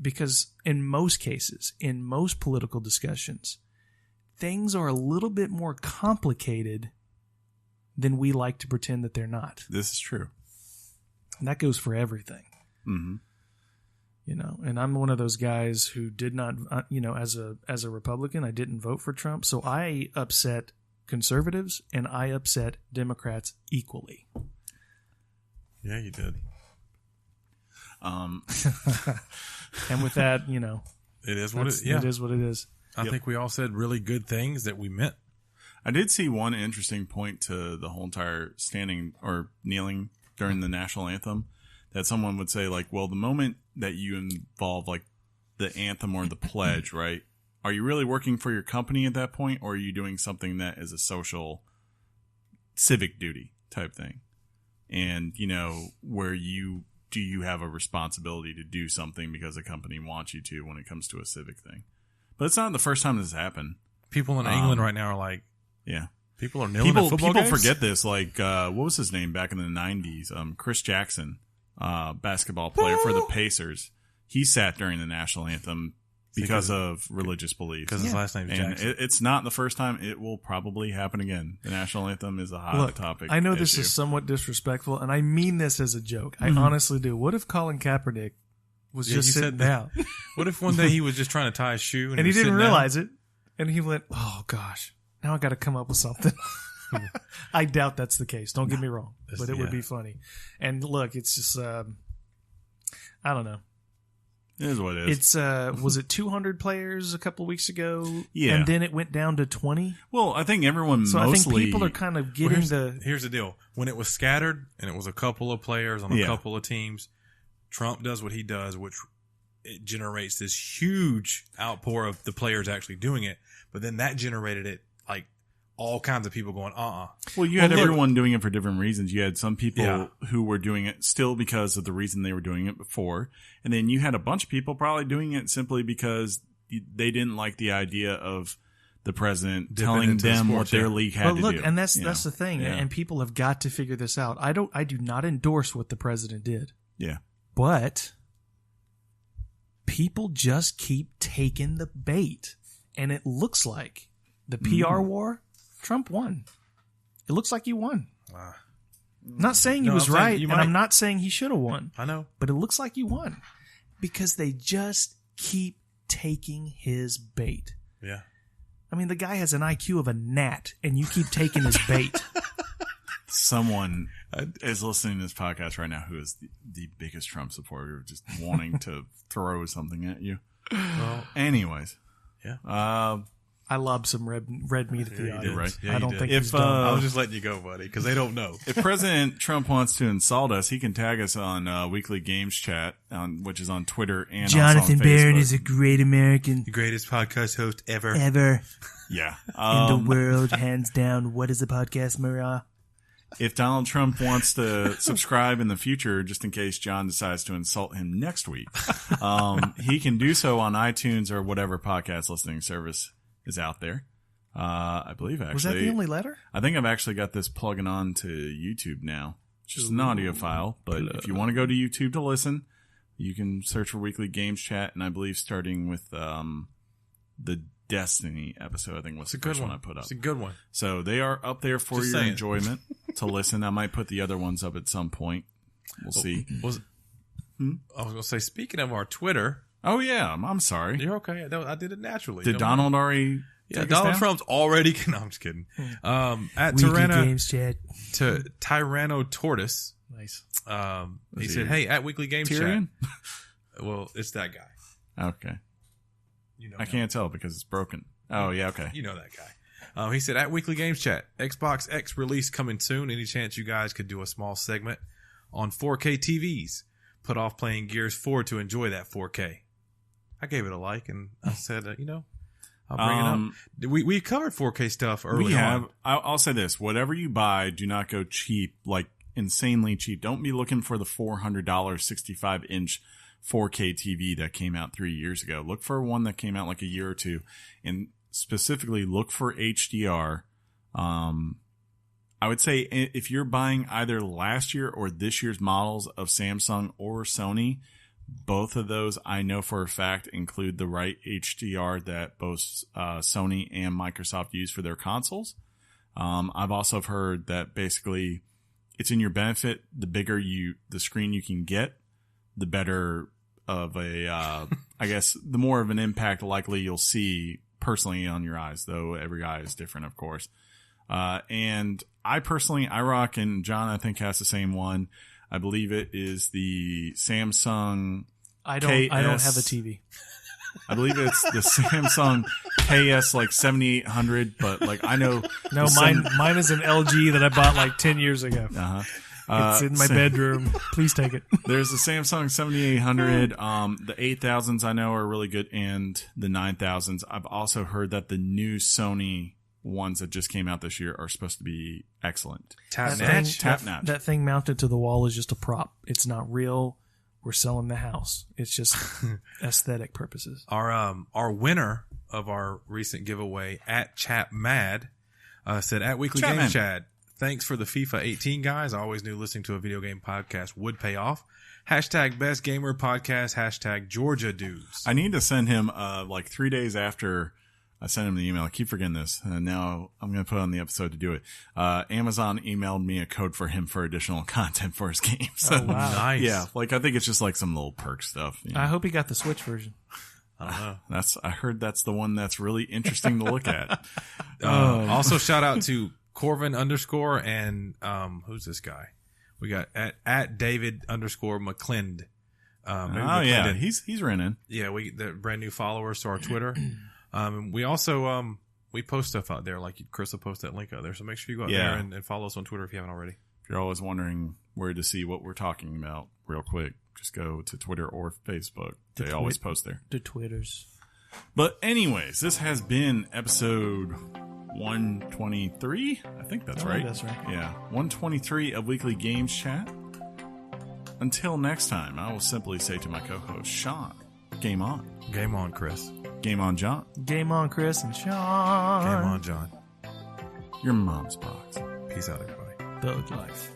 Because in most cases, in most political discussions, things are a little bit more complicated than we like to pretend that they're not. This is true. And that goes for everything. Mm-hmm. You know, and I'm one of those guys who did not, as a Republican, I didn't vote for Trump. So I upset conservatives and I upset Democrats equally. Yeah, you did. And with that, it is what it is. I think we all said really good things that we meant. I did see one interesting point to the whole entire standing or kneeling during the national anthem, that someone would say, like, well, the moment that you involve, like, the anthem or the pledge, right, are you really working for your company at that point, or are you doing something that is a social civic duty type thing? And, where you have a responsibility to do something because a company wants you to when it comes to a civic thing. But it's not the first time this has happened. People in England right now are like, yeah. People are kneeling at football games? Forget this. Like, what was his name back in the 90s? Chris Jackson. Basketball player for the Pacers. He sat during the national anthem because of religious beliefs. Because his last name is Jackson. And it's not the first time. It will probably happen again. The national anthem is a hot topic. I know this is somewhat disrespectful, and I mean this as a joke. I honestly do. What if Colin Kaepernick was just sitting down? What if one day he was just trying to tie his shoe and he didn't realize it, and he went, "Oh gosh, now I got to come up with something." I doubt that's the case. Don't get me wrong, but it would be funny. And look, it's just, I don't know. It is what it is. It's was it 200 players a couple of weeks ago? Yeah. And then it went down to 20? Well, I think everyone So mostly... I think people are kind of getting Here's the deal. When it was scattered and it was a couple of players on a couple of teams, Trump does what he does, which it generates this huge outpour of the players actually doing it. But then that generated it like all kinds of people going, Well, you had everyone doing it for different reasons. You had some people who were doing it still because of the reason they were doing it before. And then you had a bunch of people probably doing it simply because they didn't like the idea of the president telling them what their league had to do. And that's the thing. And people have got to figure this out. I do not endorse what the president did. Yeah. But people just keep taking the bait. And it looks like the PR war, Trump won. It looks like he won. I'm not saying he was right, and I'm not saying he should have won. I know. But it looks like he won. Because they just keep taking his bait. Yeah. I mean, the guy has an IQ of a gnat, and you keep taking his bait. Someone is listening to this podcast right now who is the biggest Trump supporter, just wanting to throw something at you. Well, anyways. Yeah. I lobbed some red meat at the audience. Right. Yeah, I don't think if he's done. I was just letting you go, buddy, because they don't know. If President Trump wants to insult us, he can tag us on Weekly Games Chat, which is on Twitter and Jonathan also on Barron Facebook. is a great American. The greatest podcast host ever. Yeah. In the world, hands down. What is a podcast, Maria? If Donald Trump wants to subscribe in the future, just in case John decides to insult him next week, he can do so on iTunes or whatever podcast listening service is out there. I believe, actually. Was that the only letter? I think I've actually got this plugging on to YouTube now. It's just an audio file, but if you want to go to YouTube to listen, you can search for Weekly Games Chat, and I believe starting with the Destiny episode, I think was the first one I put up. It's a good one. So they are up there for your enjoyment to listen. I might put the other ones up at some point. We'll see. I was going to say, speaking of our Twitter. Oh, yeah. I'm sorry. You're okay. I did it naturally. Did Donald already... Yeah, Donald Trump's already... No, I'm just kidding. At Games Chat. To Tyranno Tortoise. Nice. He said, hey, at Weekly Games Tyrion? Chat. Well, it's that guy. Okay. You know I can't tell because it's broken. Oh, yeah, okay. You know that guy. He said, at Weekly Games Chat, Xbox X release coming soon. Any chance you guys could do a small segment on 4K TVs? Put off playing Gears 4 to enjoy that 4K. I gave it a like, and I said, I'll bring it up. We covered 4K stuff early we have. on. I'll say this. Whatever you buy, do not go cheap, like insanely cheap. Don't be looking for the $400 65-inch 4K TV that came out 3 years ago. Look for one that came out like a year or two, and specifically look for HDR. I would say if you're buying either last year or this year's models of Samsung or Sony, both of those I know for a fact include the right HDR that both Sony and Microsoft use for their consoles. I've also heard that basically it's in your benefit. The bigger the screen you can get, the better of a, I guess, the more of an impact likely you'll see personally on your eyes, though every eye is different, of course. And I rock, and John, I think, has the same one. I believe it is the Samsung I don't have a TV. I believe it's the Samsung KS like 7800, but like I know. No, mine is an LG that I bought like 10 years ago. It's in my bedroom. Please take it. There's the Samsung 7800. The 8000s I know are really good, and the 9000s. I've also heard that the new Sony ones that just came out this year are supposed to be excellent. Tap notch. That thing mounted to the wall is just a prop. It's not real. We're selling the house. It's just aesthetic purposes. Our winner of our recent giveaway at Chap Mad said, at Weekly Game Chat, thanks for the FIFA 18 guys. I always knew listening to a video game podcast would pay off. Hashtag best gamer podcast. Hashtag Georgia dudes. I need to send him like 3 days after I sent him the email. I keep forgetting this, and now I'm going to put it on the episode to do it. Amazon emailed me a code for him for additional content for his game. So, oh, wow. Nice. Yeah, like I think it's just like some little perk stuff. You know? I hope he got the Switch version. I don't know. I heard that's the one that's really interesting to look at. Also, shout out to Corvin _ and who's this guy? We got at David _ McClend. He's running. Yeah, the brand new followers to our Twitter. We also we post stuff out there. Like Chris will post that link out there. So make sure you go out there and follow us on Twitter if you haven't already. If you're always wondering where to see what we're talking about, real quick, just go to Twitter or Facebook. They always post there. The Twitters. But anyways, this has been episode 123. I think that's right. That's right. Yeah, 123 of Weekly Games Chat. Until next time, I will simply say to my co-host, Sean, game on. Game on, Chris. Game on, John. Game on, Chris and Sean. Game on, John. Your mom's box. Peace out, everybody. Thug life.